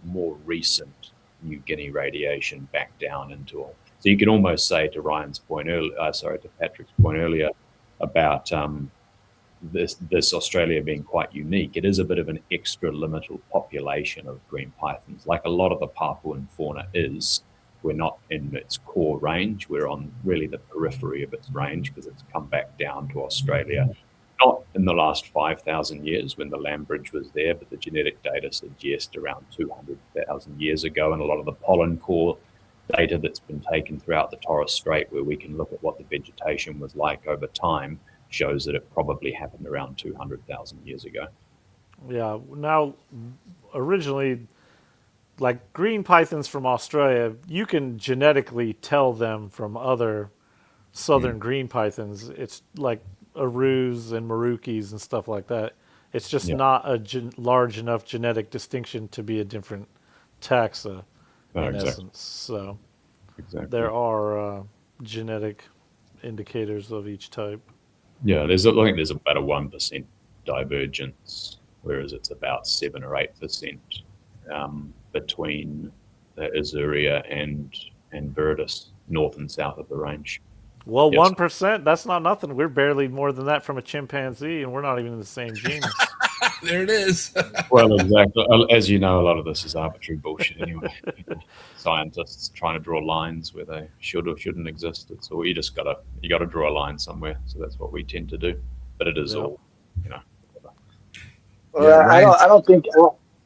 more recent New Guinea radiation back down into all. So you can almost say to Ryan's point earlier, to Patrick's point earlier about this Australia being quite unique. It is a bit of an extra limited population of green pythons, like a lot of the Papuan fauna is. We're not in its core range. We're on really the periphery of its range because it's come back down to Australia. Not in the last 5,000 years when the land bridge was there, but the genetic data suggest around 200,000 years ago, and a lot of the pollen core data that's been taken throughout the Torres Strait, where we can look at what the vegetation was like over time, shows that it probably happened around 200,000 years ago.
Yeah. Now, originally, like green pythons from Australia, you can genetically tell them from other southern green pythons. It's like Arus and Marukis and stuff like that. It's just not a large enough genetic distinction to be a different taxa in essence. So there are genetic indicators of each type.
Yeah, I think there's about a 1% divergence, whereas it's about 7 or 8% between Azuria and Viridis, north and south of the range.
Well, 1%, that's not nothing. We're barely more than that from a chimpanzee, and we're not even in the same genus.
There it is.
Well, exactly. As you know, a lot of this is arbitrary bullshit anyway. Scientists trying to draw lines where they should or shouldn't exist. You gotta draw a line somewhere. So that's what we tend to do. but it is
Yep.
all, you know.
Well,
Yeah,
I
Ryan.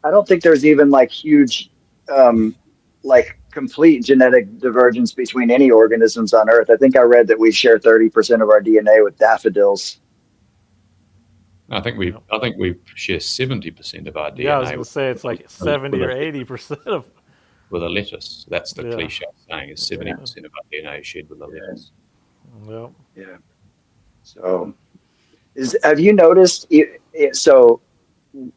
I don't think there's even like huge, like complete genetic divergence between any organisms on Earth. I think I read that we share 30% of our DNA with daffodils.
I think we share 70% of our DNA.
Yeah, I was gonna say it's like 70 or 80% of.
with a lettuce. That's the
Yeah.
cliche saying is 70% of our DNA is shared with a lettuce.
Yep.
Yeah. So, have you noticed? So,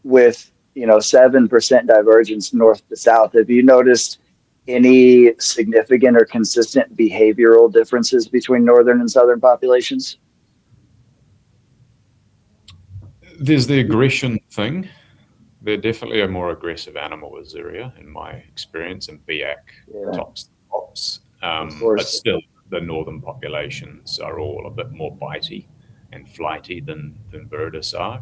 with 7% divergence north to south, have you noticed any significant or consistent behavioral differences between northern and southern populations?
There's the aggression thing. They're definitely a more aggressive animal, Azuria, in my experience, and Biak tops the pops. But still, the northern populations are all a bit more bitey and flighty than Viridis are.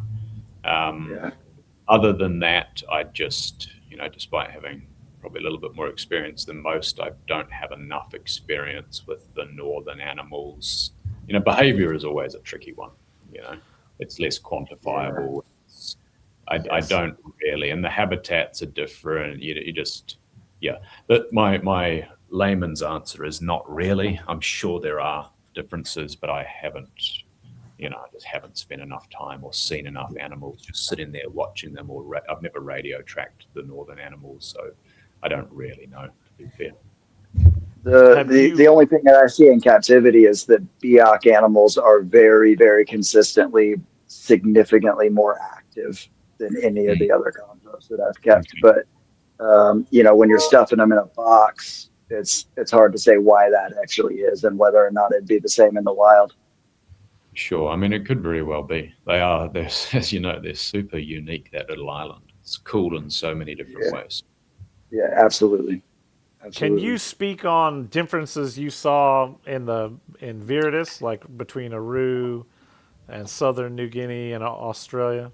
Other than that, I just, despite having probably a little bit more experience than most, I don't have enough experience with the northern animals. Behavior is always a tricky one. It's less quantifiable. I don't really, and the habitats are different. You just, But my layman's answer is not really. I'm sure there are differences, but I just haven't spent enough time or seen enough animals just sitting there watching them. I've never radio tracked the northern animals, so I don't really know, to be fair.
The only thing that I see in captivity is that Biak animals are very, very consistently, significantly more active than any of the other chondros that I've kept. But when you're stuffing them in a box, it's hard to say why that actually is and whether or not it'd be the same in the wild.
Sure. I mean, it could very well be. They're, as you know, they're super unique, that little island. It's cool in so many different ways.
Yeah, absolutely.
Can you speak on differences you saw in Viridis, like between Aru and Southern New Guinea and Australia?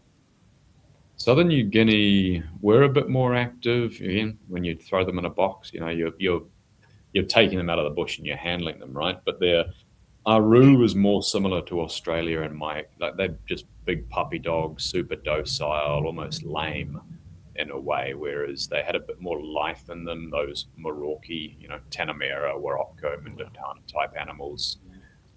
Southern New Guinea, we're a bit more active. Again, when you throw them in a box, you're taking them out of the bush and you're handling them, right? But Aru is more similar to Australia and they're just big puppy dogs, super docile, almost lame in a way, whereas they had a bit more life in them, those Merauke, Tanamera, Waropko, Mindotana type animals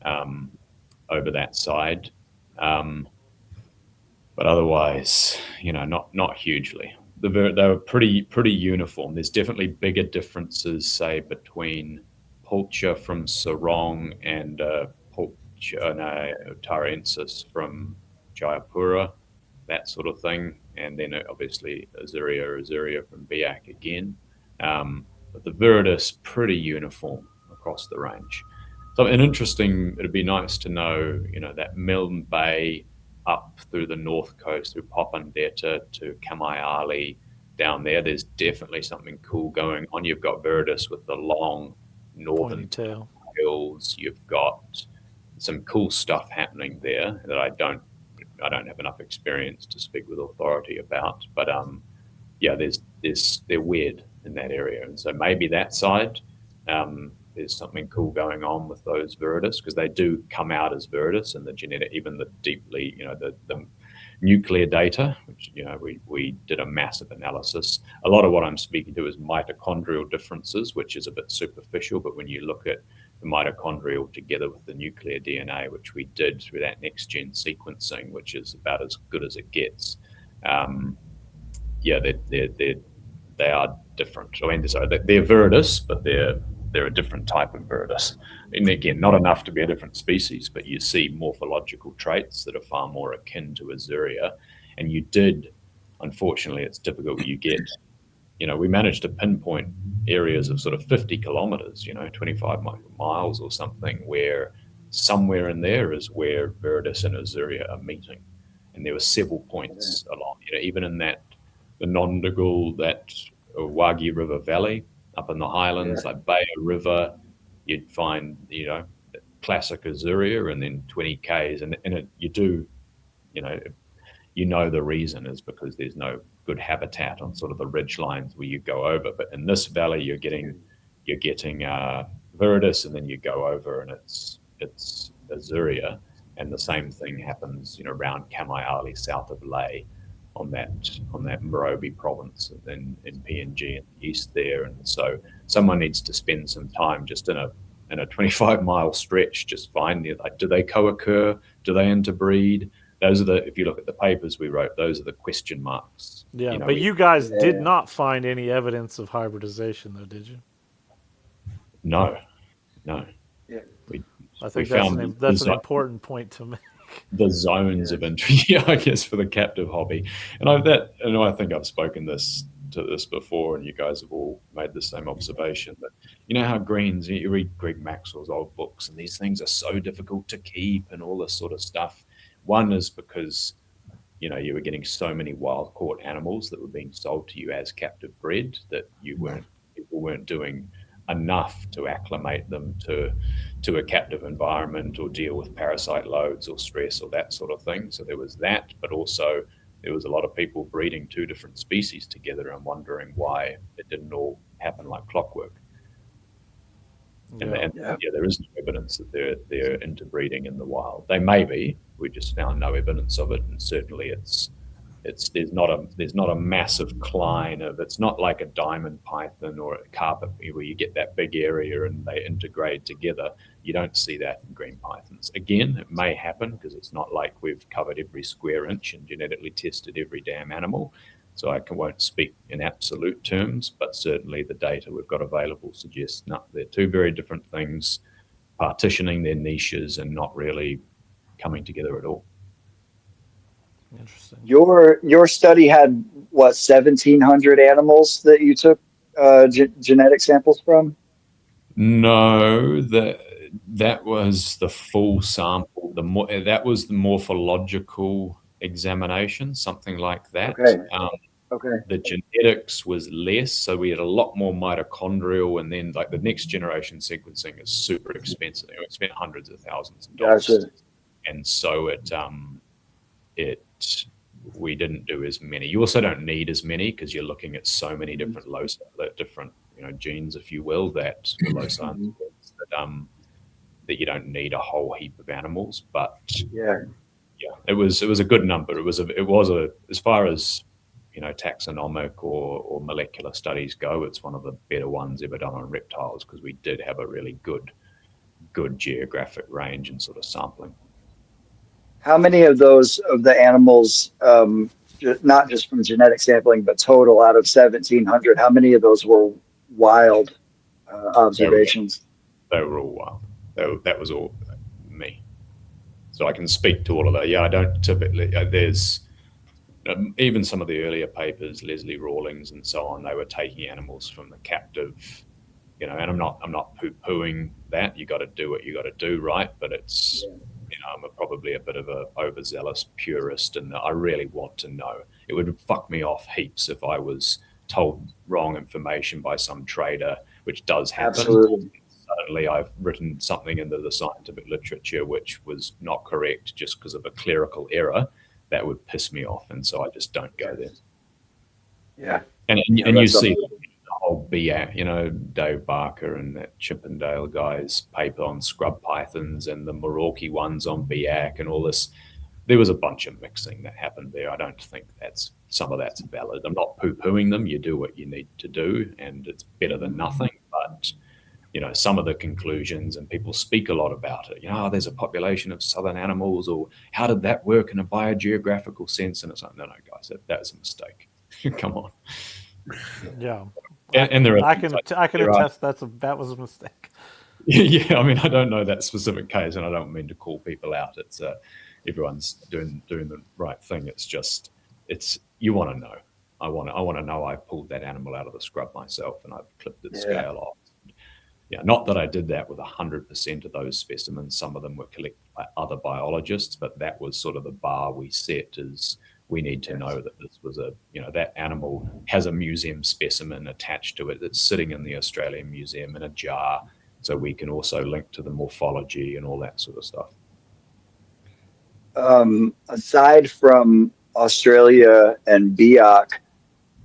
over that side. But otherwise, not hugely. They were pretty uniform. There's definitely bigger differences, say, between Pulcher from Sarong and Tarensis from Jayapura, that sort of thing. And then obviously Azuria from Biak again. But the Viridis, pretty uniform across the range. So it'd be nice to know, that Milne Bay up through the north coast, through Popondetta to Kamayali down there's definitely something cool going on. You've got Viridis with the long northern
tail
hills. You've got some cool stuff happening there that I don't have enough experience to speak with authority about. But they're weird in that area, and so maybe that side there's something cool going on with those Viridis, because they do come out as Viridis, and the genetic, even the deeply, the nuclear data, which we did a massive analysis. A lot of what I'm speaking to is mitochondrial differences, which is a bit superficial, but when you look at the mitochondrial together with the nuclear DNA, which we did through that next gen sequencing, which is about as good as it gets, they are different. I mean, sorry, they're Viridis, but they're a different type of Viridis. And again, not enough to be a different species, but you see morphological traits that are far more akin to Azuria. And you did, unfortunately, it's difficult. We managed to pinpoint areas of sort of 50 kilometers, 25 miles or something, where somewhere in there is where Viridis and Azuria are meeting. And there were several points along, even in the Nondagal, that Wagi River Valley, up in the highlands, like Bayer River, you'd find, classic Azuria, and then 20 Ks. And you do, the reason is because there's no good habitat on sort of the ridge lines where you go over. But in this valley, you're getting Viridis, and then you go over and it's Azuria. And the same thing happens, around Kamayali, south of Leh, on that Morobe province in PNG in the east there. And so someone needs to spend some time just in a 25-mile stretch, just finding, like, do they co-occur? Do they interbreed? Those are if you look at the papers we wrote, those are the question marks.
Yeah, but you guys did not find any evidence of hybridization, though, did you?
No.
Yeah.
I think that's an important point to make.
The zones of interest, I guess, for the captive hobby, and I think I've spoken to this before, and you guys have all made the same observation, that how greens, you read Greg Maxwell's old books, and these things are so difficult to keep and all this sort of stuff. One is because you were getting so many wild caught animals that were being sold to you as captive bred that people weren't doing enough to acclimate them to a captive environment or deal with parasite loads or stress or that sort of thing. So there was that, but also there was a lot of people breeding two different species together and wondering why it didn't all happen like clockwork. And there is no evidence that they're interbreeding in the wild. They may be. We just found no evidence of it, and certainly there's not a massive cline of. It's not like a diamond python or a carpet where you get that big area and they integrate together. You don't see that in green pythons. Again, it may happen because it's not like we've covered every square inch and genetically tested every damn animal. So I won't speak in absolute terms, but certainly the data we've got available suggests they're two very different things, partitioning their niches and not really coming together at all.
Interesting.
Your study had 1,700 animals that you took genetic samples from?
No, that was the full sample. That was the morphological examination, something like that.
Okay.
The genetics was less, so we had a lot more mitochondrial, and then like the next generation sequencing is super expensive. We spent hundreds of thousands of dollars.
Gotcha.
And so we didn't do as many. You also don't need as many because you're looking at so many different genes, if you will, that you don't need a whole heap of animals. But it was a good number. It was as far as taxonomic or molecular studies go, it's one of the better ones ever done on reptiles because we did have a really good geographic range and sort of sampling.
How many of the animals, not just from genetic sampling, but total out of 1,700, how many of those were wild observations?
They were all wild. That was all me. So I can speak to all of that. Yeah, I don't typically, there's even some of the earlier papers, Leslie Rawlings and so on, they were taking animals from the captive, and I'm not poo-pooing that. You got to do what you got to do, right? But it's, I'm probably a bit of a overzealous purist, and I really want to know. It would fuck me off heaps if I was told wrong information by some trader, which does happen.
Absolutely.
Suddenly I've written something into the scientific literature which was not correct just because of a clerical error. That would piss me off, and so I just don't go there.
Yeah.
And you see the whole BAC, Dave Barker and that Chippendale guy's paper on scrub pythons and the Merauke ones on BAC and all this. There was a bunch of mixing that happened there. I don't think some of that's valid. I'm not poo-pooing them. You do what you need to do, and it's better than nothing. But some of the conclusions, and people speak a lot about it. There's a population of southern animals, or how did that work in a biogeographical sense? And it's like, no, guys, that's a mistake. Come on.
Yeah.
And there are,
I can attest that was a mistake.
Yeah, I mean, I don't know that specific case, and I don't mean to call people out. It's everyone's doing the right thing. It's just you want to know. I want to know I pulled that animal out of the scrub myself, and I've clipped its scale off. Yeah, not that I did that with 100% of those specimens. Some of them were collected by other biologists, but that was sort of the bar we set. Is we need to know that this was that animal has a museum specimen attached to it that's sitting in the Australian Museum in a jar, so we can also link to the morphology and all that sort of stuff.
Aside from Australia and BIAC,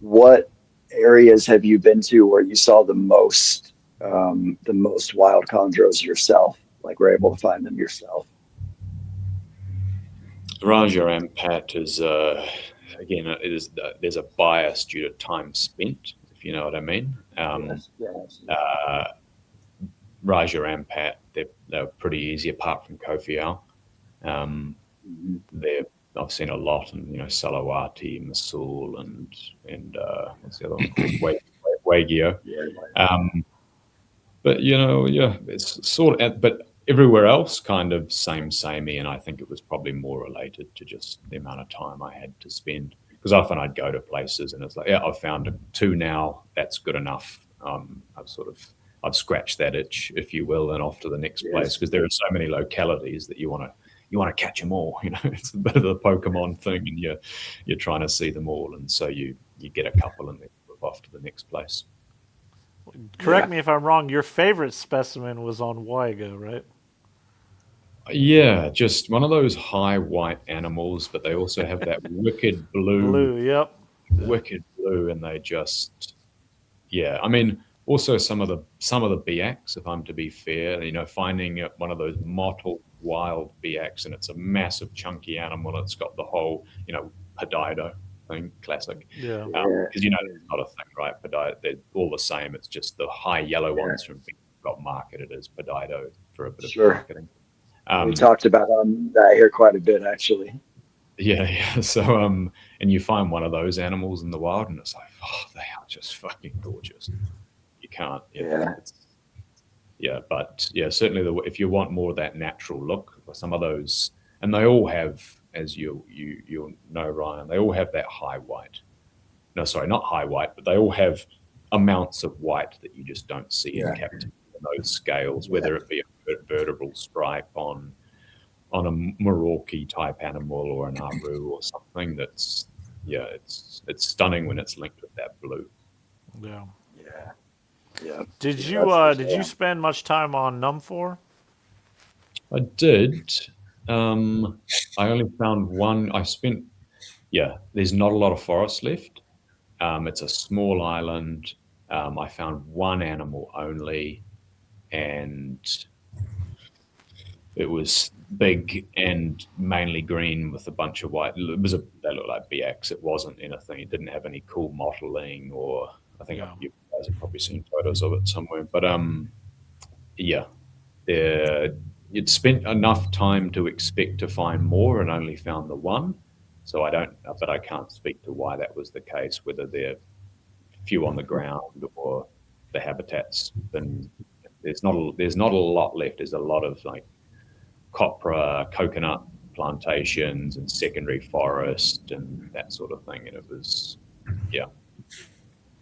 what areas have you been to where you saw the most wild chondros yourself? Like, were able to find them yourself?
Raja Ampat is again, there's a bias due to time spent, if you know what I mean. Raja Ampat, they're pretty easy apart from Kofiau. I've seen a lot in Salawati, Masul, and what's the other one called? Wagio. But it's sort of, but everywhere else kind of samey, and I think it was probably more related to just the amount of time I had to spend. Because often I'd go to places and it's like, yeah, I've found 2 now, that's good enough. I've scratched that itch, if you will, and off to the next place, because there are so many localities that you want to catch them all. It's a bit of the Pokemon thing, and you're trying to see them all, and so you get a couple and then move off to the next place.
Correct me if I'm wrong. Your favorite specimen was on Waigo, right?
Yeah, just one of those high white animals, but they also have that wicked blue.
Blue, yep.
Wicked blue, and they just, yeah. I mean, also some of the biacs, if I'm to be fair, finding one of those mottled wild biacs, and it's a massive chunky animal. It's got the whole, pedido thing, classic.
Yeah.
Because it's not a thing, right? Pedido, they're all the same. It's just the high yellow ones from got marketed as pedido for a bit of marketing.
We talked about that here quite a bit, actually.
Yeah. So, and you find one of those animals in the wild, and it's like, oh, they are just fucking gorgeous. You can't. But certainly if you want more of that natural look, some of those, and they all have, as you'll know, Ryan, they all have that high white. No, sorry, not high white, but they all have amounts of white that you just don't see in captivity in those scales, whether it be a vertebral stripe on a Merauke type animal or an Aru or something. That's it's stunning when it's linked with that blue.
Yeah.
Did
you spend much time on Num4?
I did. I only found one. There's not a lot of forest left. It's a small island. I found one animal only, and it was big and mainly green with a bunch of white. They looked like BX. It wasn't anything. It didn't have any cool mottling, or I think you guys have probably seen photos of it somewhere. But you'd spent enough time to expect to find more and only found the one. So I can't speak to why that was the case, whether they're few on the ground or the habitat's been, there's not a lot left. There's a lot of like copra, coconut plantations and secondary forest and that sort of thing. And it was,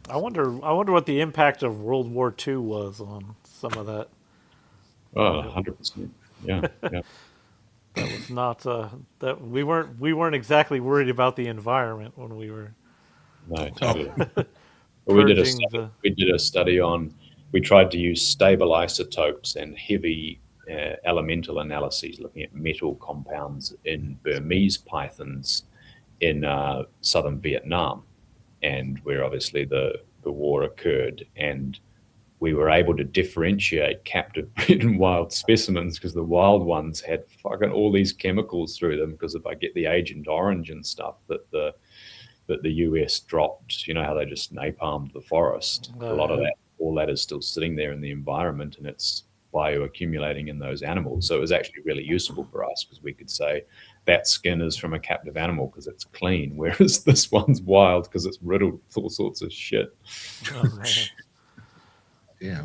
I wonder what the impact of World War II was on some of that.
Oh, 100%. Yeah.
That was not that we weren't exactly worried about the environment when we were.
No, totally. We did a study on. We tried to use stable isotopes and heavy elemental analyses, looking at metal compounds in Burmese pythons in southern Vietnam, and where obviously the war occurred, and we were able to differentiate captive bred and wild specimens, because the wild ones had fucking all these chemicals through them because if I get the Agent Orange and stuff that the US dropped, you know how they just napalmed the forest. A lot of that, all that is still sitting there in the environment, and it's bioaccumulating in those animals. So it was actually really useful for us, because we could say that skin is from a captive animal because it's clean, whereas this one's wild because it's riddled with all sorts of shit. Yeah.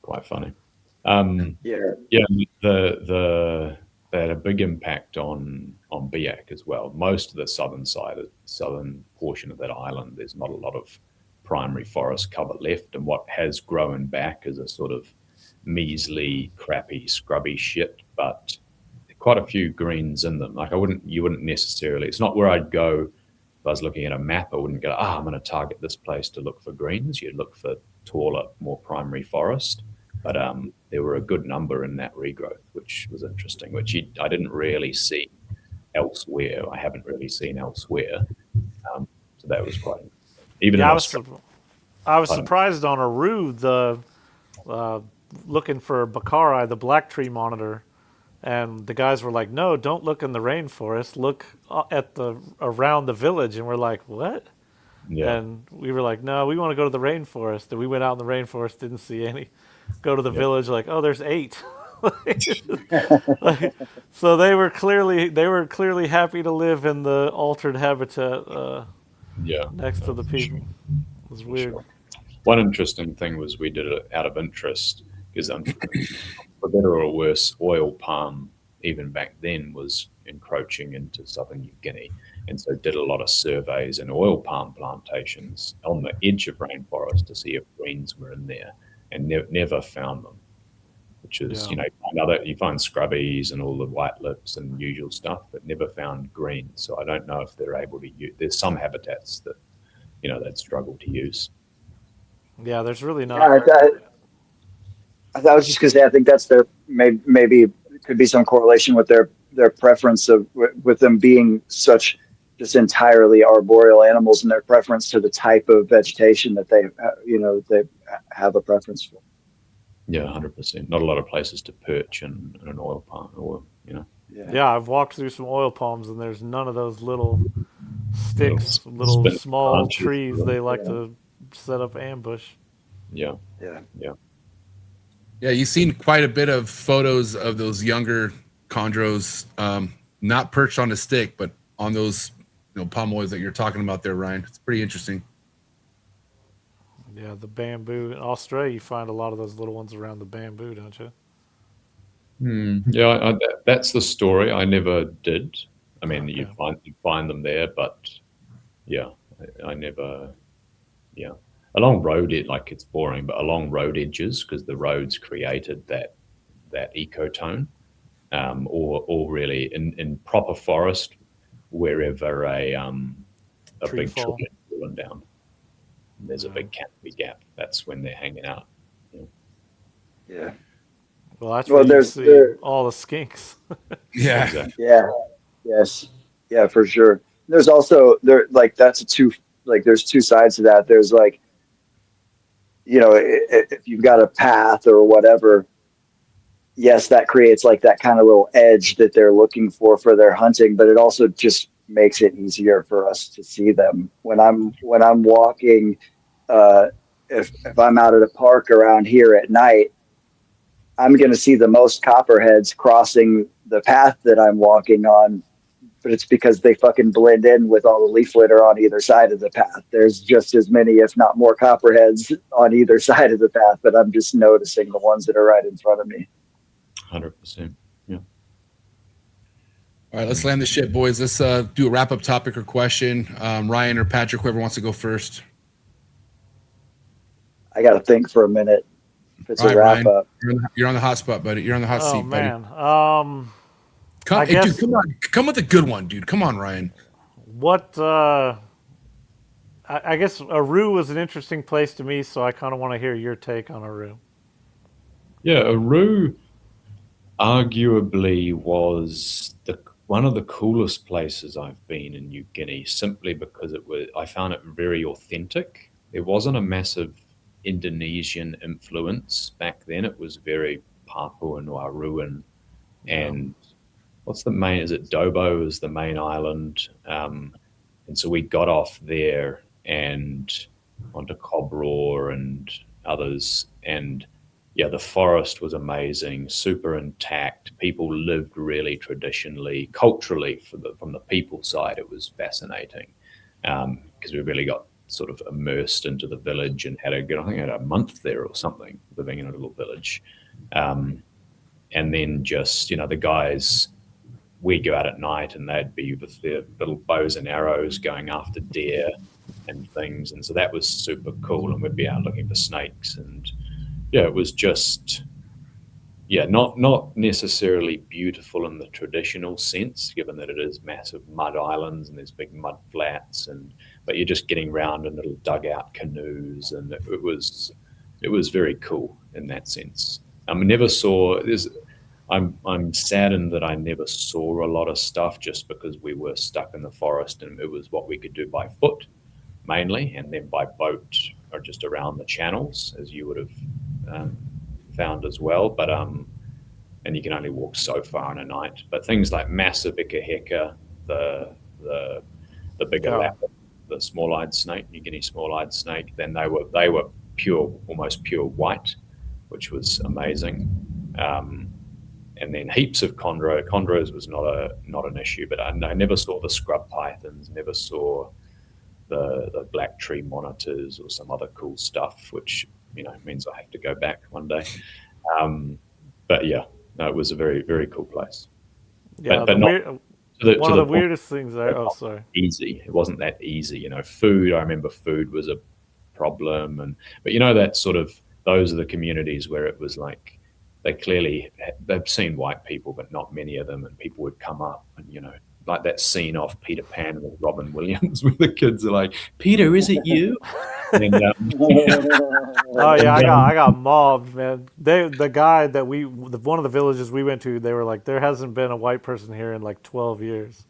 Quite funny. They had a big impact on Biak as well. Most of the southern portion of that island, there's not a lot of primary forest cover left, and what has grown back is a sort of measly, crappy, scrubby shit, but quite a few greens in them. Like you wouldn't necessarily, it's not where I'd go. If I was looking at a map, I wouldn't go, I'm going to target this place to look for greens. You'd look for taller, more primary forest. But there were a good number in that regrowth, which was interesting, which I didn't really see elsewhere. I haven't really seen elsewhere. So that was quite interesting.
I was surprised on Aru, looking for Bakari, the black tree monitor, And the guys were like, no, don't look in the rainforest. Look at the around the village. And we're like, what?
Yeah.
And we were like, no, we want to go to the rainforest. And we went out in the rainforest, didn't see any. Go to the village, like, oh, there's 8. Like, so they were clearly happy to live in the altered habitat next to the people.
Sure.
It was weird.
Sure. One interesting thing was we did it out of interest because, for better or worse, oil palm even back then was encroaching into southern New Guinea, and so did a lot of surveys in oil palm plantations on the edge of rainforest to see if greens were in there, and never found them. Which is, you find scrubbies and all the white lips and usual stuff, but never found green. So I don't know if they're able to use. There's some habitats that, they'd struggle to use.
Yeah, there's really not.
I was just going to say, I think that's their maybe could be some correlation with their preference of with them being such just entirely arboreal animals and their preference to the type of vegetation that they have a preference for.
Yeah, 100%. Not a lot of places to perch in an oil palm,
Yeah, I've walked through some oil palms and there's none of those little sticks, little small
branches,
trees they like to set up ambush.
Yeah.
Yeah, you've seen quite a bit of photos of those younger chondros, not perched on a stick, but on those palm oils that you're talking about there, Ryan. It's pretty interesting.
Yeah, the bamboo. In Australia, you find a lot of those little ones around the bamboo, don't you?
Yeah, that's the story. I never did. I mean,
Okay.
you find them there, but yeah, I never. Yeah, along road it's boring, but along road edges because the roads created that ecotone, or really in proper forest wherever a
Tree
big
fall.
tree is fallen down. There's a big canopy gap. That's when they're hanging out.
Yeah.
Well, that's where you see all the skinks.
Yeah.
Exactly.
Yeah. Yes. Yeah, for sure. There's also there's two sides to that. There's if you've got a path or whatever, yes, that creates that kind of little edge that they're looking for their hunting, but it also just makes it easier for us to see them when I'm walking. If I'm out at a park around here at night, I'm going to see the most copperheads crossing the path that I'm walking on, but it's because they fucking blend in with all the leaf litter on either side of the path. There's just as many, if not more, copperheads on either side of the path, but I'm just noticing the ones that are right in front of me.
100%. Yeah.
All right, let's land the ship, boys. Let's do a wrap-up topic or question. Ryan or Patrick, whoever wants to go first.
I got to think for a minute if it's
All
a
right,
wrap
Ryan,
up.
You're on the hot spot, buddy. You're on the hot seat, buddy.
Man.
Dude, come with a good one, dude. Come on, Ryan.
What? I guess Aru was an interesting place to me, so I kind of want to hear your take on Aru.
Yeah, Aru arguably was one of the coolest places I've been in New Guinea, simply because I found it very authentic. There wasn't a massive Indonesian influence back then. It was very Papua Nauruan, and what's the main? Is it Dobo is the main island? And so we got off there and onto Cobror and others, and yeah, the forest was amazing, super intact. People lived really traditionally, culturally. From the people side, it was fascinating because we really got sort of immersed into the village and I think I had a month there or something, living in a little village. And then just, the guys, we'd go out at night and they'd be with their little bows and arrows going after deer and things. And so that was super cool. And we'd be out looking for snakes. And yeah, it was just, not necessarily beautiful in the traditional sense, given that it is massive mud islands and there's big mud flats, but you're just getting around in little dugout canoes, and it was very cool in that sense. I'm saddened that I never saw a lot of stuff just because we were stuck in the forest, and it was what we could do by foot mainly, and then by boat or just around the channels, as you would have found as well. But and you can only walk so far in a night. But things like massive ikeheka, the bigger lapwing, the small-eyed snake, New Guinea small-eyed snake, then they were pure, almost pure white, which was amazing. And then heaps of chondros was not an issue, but I never saw the scrub pythons, never saw the black tree monitors or some other cool stuff, which means I have to go back one day. But yeah, no, it was a very, very cool place.
Yeah,
but not
one of the weirdest things sorry.
Easy. It wasn't that easy. Food, I remember food was a problem, but that sort of, those are the communities where it was like they've seen white people, but not many of them, and people would come up and like that scene off Peter Pan with Robin Williams where the kids are like, Peter, is it you? And,
oh yeah, I got mobbed, man. The guy that one of the villages we went to, they were like, there hasn't been a white person here in like 12 years.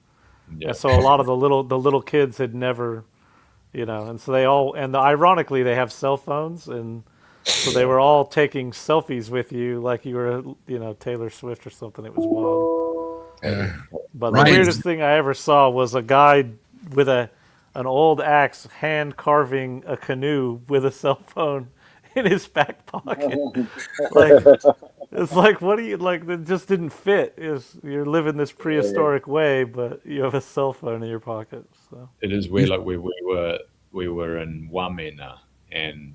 Yeah. And so a lot of the little kids had never, and so they all, and ironically they have cell phones, and so they were all taking selfies with you like you were, Taylor Swift or something. It was wild. But the weirdest thing I ever saw was a guy with an old axe hand carving a canoe with a cell phone in his back pocket. It's like, what do you like? That just didn't fit. You're living this prehistoric way, but you have a cell phone in your pocket. So it
is weird. Like we were in Wamena, and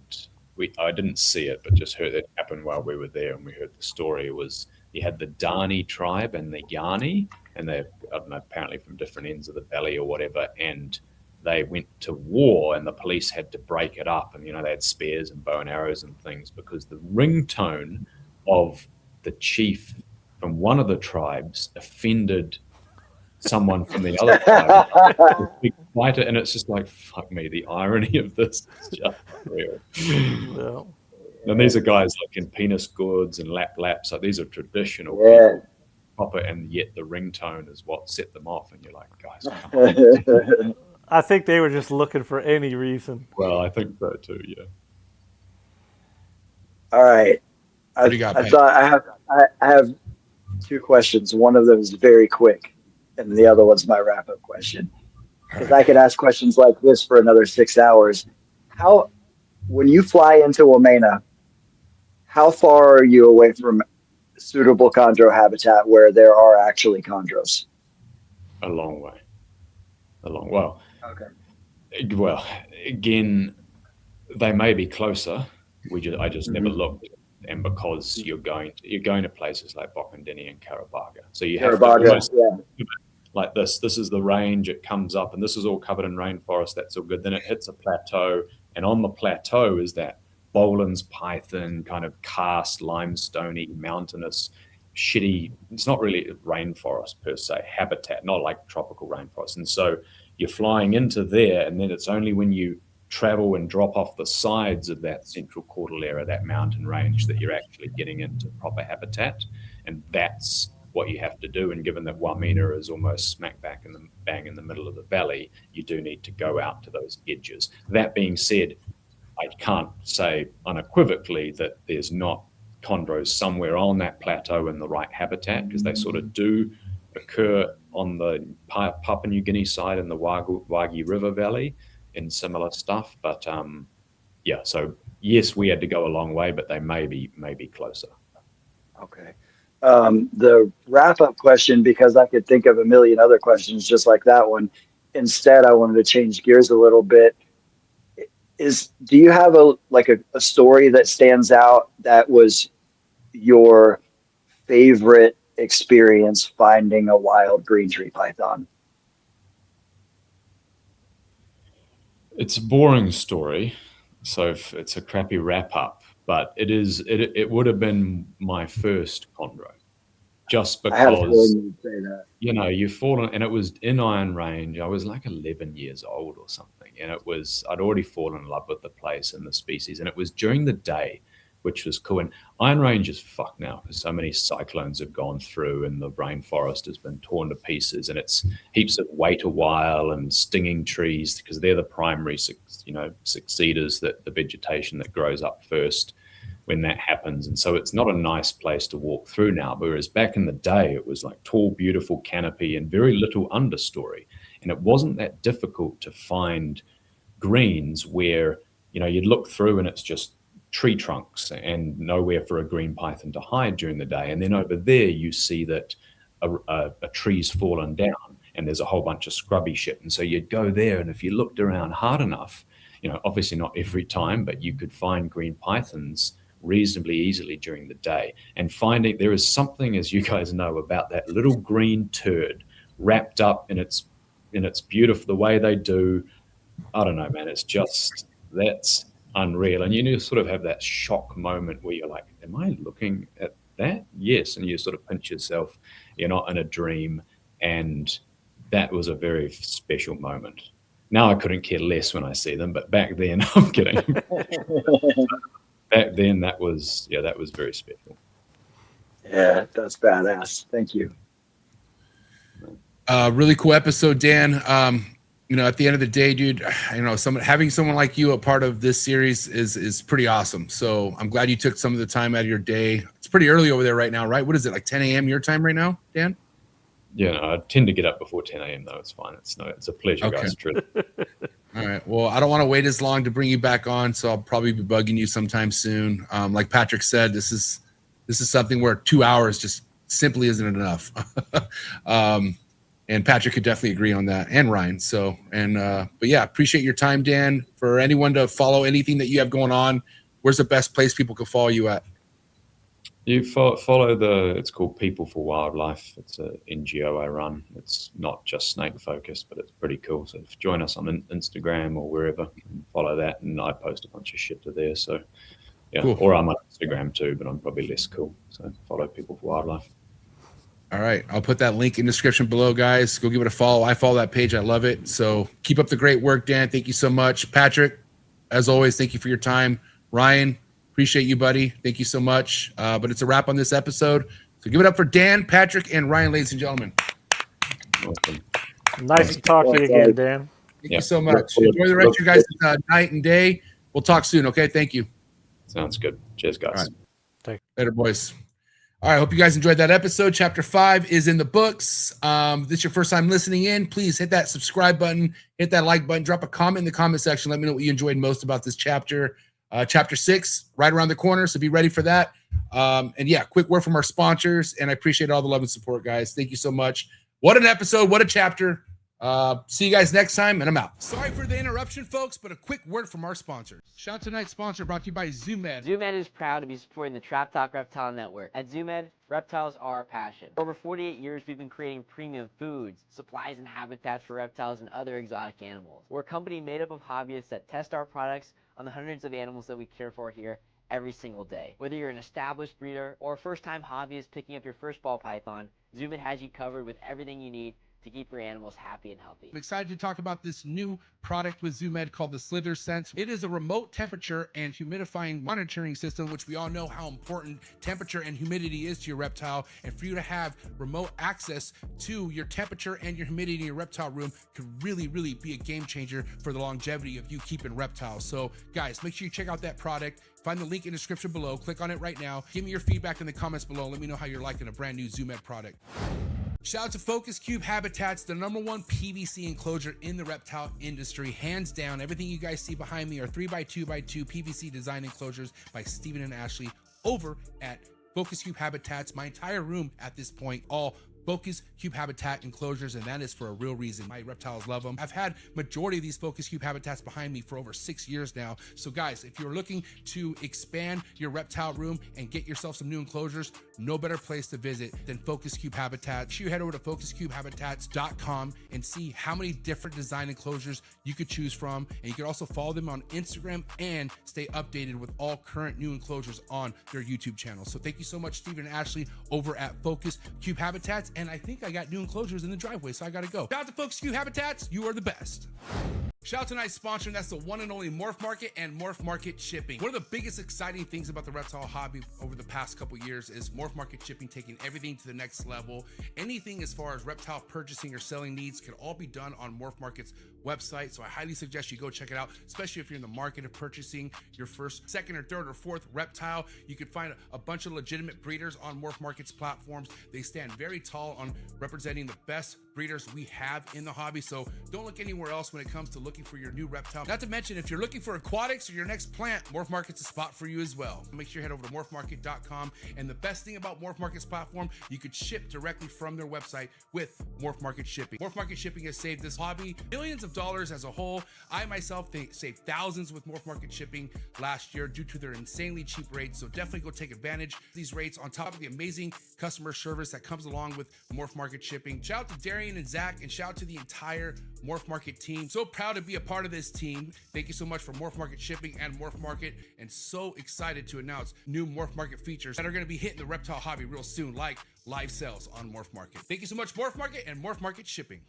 I didn't see it, but just heard it happen while we were there, and we heard the story. It was, you had the Dani tribe and the Yani, and they're, I don't know, apparently from different ends of the valley or whatever, and they went to war, and the police had to break it up, and they had spears and bow and arrows and things, because the ringtone of the chief from one of the tribes offended someone from the other tribe, big fighter, and it's just like, fuck me, the irony of this is just real.
Yeah.
And these are guys like in penis gourds and laps, like these are traditional people, proper, and yet the ringtone is what set them off, and you're like, guys, come on.
I think they were just looking for any reason.
Well, I think so too, yeah.
All right. I have two questions. One of them is very quick, and the other one's my wrap-up question. Because I could ask questions like this for another 6 hours. When you fly into Wamena, how far are you away from suitable chondro habitat where there are actually chondros?
A long way. Well,
okay.
Well, again, they may be closer. I just never looked. And because you're going to places like Bokondini and Karabaga, so you have to like this is the range, it comes up, and this is all covered in rainforest, that's all good. Then it hits a plateau, and on the plateau is that Boland's python, kind of cast, limestoney, mountainous, shitty, it's not really rainforest per se, habitat, not like tropical rainforest. And so you're flying into there, and then it's only when you travel and drop off the sides of that central Cordillera, that mountain range, that you're actually getting into proper habitat. And that's what you have to do. And given that Wamena is almost smack bang in the middle of the valley, you do need to go out to those edges. That being said, I can't say unequivocally that there's not chondros somewhere on that plateau in the right habitat, because they sort of do occur on the Papua New Guinea side in the Wagi River Valley in similar stuff. But so yes, we had to go a long way, but they may be closer.
Okay. The wrap-up question, because I could think of a million other questions just like that one. Instead, I wanted to change gears a little bit. Do you have a story that stands out that was your favorite experience finding a wild green tree python?
It's a boring story, so it's a crappy wrap-up, but it would have been my first chondro, just because you've fallen, and it was in Iron Range. I was like 11 years old or something, and I'd already fallen in love with the place and the species, and it was during the day, which was cool. And Iron Range is fucked now because so many cyclones have gone through, and the rainforest has been torn to pieces, and it's heaps of wait a while and stinging trees, because they're the primary succeeders, that the vegetation that grows up first. when that happens. And so it's not a nice place to walk through now, whereas back in the day, it was like tall, beautiful canopy and very little understory. And it wasn't that difficult to find greens where, you'd look through and it's just tree trunks and nowhere for a green python to hide during the day. And then over there, you see that a tree's fallen down and there's a whole bunch of scrubby shit. And so you'd go there, and if you looked around hard enough, obviously not every time, but you could find green pythons reasonably easily during the day. And finding there is something, as you guys know, about that little green turd wrapped up in its beautiful, the way they do. I don't know, man, that's unreal. And you sort of have that shock moment where you're like, am I looking at that? Yes. And you sort of pinch yourself, you're not in a dream. And that was a very special moment. Now I couldn't care less when I see them, but back then, I'm kidding. Back then, that was very special. Yeah,
that's badass. Thank you.
Really cool episode, Dan. At the end of the day, dude, having someone like you a part of this series is pretty awesome. So I'm glad you took some of the time out of your day. It's pretty early over there right now, right? What is it, like 10 a.m. your time right now, Dan?
Yeah, no, I tend to get up before 10 a.m. though. It's fine. It's a pleasure,
okay,
guys. Truly.
All right. Well, I don't want to wait as long to bring you back on, so I'll probably be bugging you sometime soon. Like Patrick said, this is something where 2 hours just simply isn't enough. And Patrick could definitely agree on that, and Ryan. So, but yeah, appreciate your time, Dan. For anyone to follow anything that you have going on, where's the best place people can follow you at?
You follow it's called People for Wildlife. It's a NGO I run. It's not just snake focused, but it's pretty cool. So join us on Instagram or wherever and follow that. And I post a bunch of shit to there. So yeah, cool. Or I'm on Instagram too, but I'm probably less cool. So follow People for Wildlife.
All right. I'll put that link in the description below, guys. Go give it a follow. I follow that page. I love it. So keep up the great work, Dan. Thank you so much. Patrick, as always, thank you for your time. Ryan, appreciate you, buddy. Thank you so much. But it's a wrap on this episode. So give it up for Dan, Patrick, and Ryan, ladies and gentlemen.
Awesome.
Nice to talk to you again, Dan.
Thank you so much. Enjoy the rest of your guys' night and day. We'll talk soon, okay? Thank you.
Sounds good. Cheers, guys.
All right. Later, boys. All right, hope you guys enjoyed that episode. Chapter 5 is in the books. This is your first time listening in. Please hit that subscribe button, hit that like button, drop a comment in the comment section. Let me know what you enjoyed most about this chapter. Chapter 6, right around the corner, so be ready for that. And yeah, quick word from our sponsors, and I appreciate all the love and support, guys. Thank you so much. What an episode, what a chapter. See you guys next time, and I'm out. Sorry for the interruption, folks, but a quick word from our sponsors. Shout out to tonight's sponsor, brought to you by ZooMed.
ZooMed is proud to be supporting the Trap Talk Reptile Network. At ZooMed, reptiles are our passion. For over 48 years, we've been creating premium foods, supplies, and habitats for reptiles and other exotic animals. We're a company made up of hobbyists that test our products on the hundreds of animals that we care for here every single day. Whether you're an established breeder or a first-time hobbyist picking up your first ball python, ZooMed has you covered with everything you need to keep your animals happy and healthy.
I'm excited to talk about this new product with ZooMed called the Slither Sense. It is a remote temperature and humidifying monitoring system, which we all know how important temperature and humidity is to your reptile. And for you to have remote access to your temperature and your humidity in your reptile room could really, really be a game changer for the longevity of you keeping reptiles. So guys, make sure you check out that product. Find the link in the description below. Click on it right now. Give me your feedback in the comments below. Let me know how you're liking a brand new ZooMed product. Shout out to Focus Cube Habitats, the #1 PVC enclosure in the reptile industry, hands down. Everything you guys see behind me are 3x2x2 PVC design enclosures by Stephen and Ashley over at Focus Cube Habitats. My entire room at this point, all Focus Cube Habitat enclosures, and that is for a real reason. My reptiles love them. I've had majority of these Focus Cube Habitats behind me for over 6 years now. So guys, if you're looking to expand your reptile room and get yourself some new enclosures, no better place to visit than Focus Cube Habitat. You head over to focuscubehabitats.com and see how many different design enclosures you could choose from. And you can also follow them on Instagram and stay updated with all current new enclosures on their YouTube channel. So thank you so much, Stephen and Ashley over at Focus Cube Habitats. And I think I got new enclosures in the driveway, so I gotta go. Shout out to Focus Cube Habitats. You are the best. Shout out to tonight's sponsor, and that's the one and only Morph Market and Morph Market Shipping. One of the biggest exciting things about the reptile hobby over the past couple years is Morph Market Shipping taking everything to the next level. Anything as far as reptile purchasing or selling needs can all be done on Morph Market's website. So I highly suggest you go check it out, especially if you're in the market of purchasing your first, second, or third, or fourth reptile. You can find a bunch of legitimate breeders on Morph Market's platforms. They stand very tall on representing the best breeders we have in the hobby. So don't look anywhere else when it comes to looking for your new reptile. Not to mention, if you're looking for aquatics or your next plant, Morph Market's a spot for you as well. Make sure you head over to morphmarket.com. And the best thing about Morph Market's platform, you could ship directly from their website with Morph Market Shipping. Morph Market Shipping has saved this hobby millions of dollars as a whole. I myself saved thousands with Morph Market Shipping last year due to their insanely cheap rates. So definitely go take advantage of these rates on top of the amazing customer service that comes along with Morph Market Shipping. Shout out to Darian and Zach, and shout out to the entire Morph Market team. So proud to be a part of this team. Thank you so much for Morph Market Shipping and Morph Market, and so excited to announce new Morph Market features that are going to be hitting the reptile hobby real soon, like live sales on Morph Market. Thank you so much, Morph Market and Morph Market Shipping.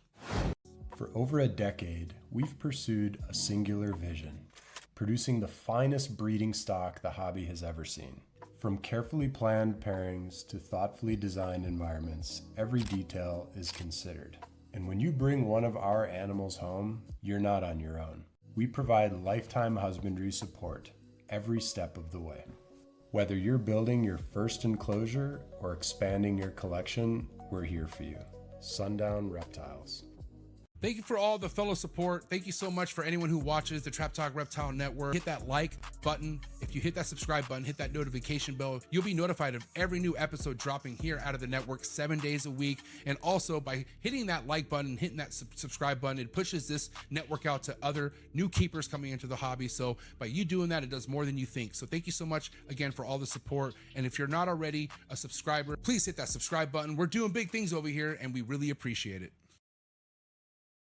For over a decade, we've pursued a singular vision, producing the finest breeding stock the hobby has ever seen. From carefully planned pairings to thoughtfully designed environments, every detail is considered. And when you bring one of our animals home, you're not on your own. We provide lifetime husbandry support every step of the way. Whether you're building your first enclosure or expanding your collection, we're here for you. Sundown Reptiles.
Thank you for all the fellow support. Thank you so much for anyone who watches the Trap Talk Reptile Network. Hit that like button. If you hit that subscribe button, hit that notification bell. You'll be notified of every new episode dropping here out of the network 7 days a week. And also by hitting that like button, hitting that subscribe button, it pushes this network out to other new keepers coming into the hobby. So by you doing that, it does more than you think. So thank you so much again for all the support. And if you're not already a subscriber, please hit that subscribe button. We're doing big things over here and we really appreciate it.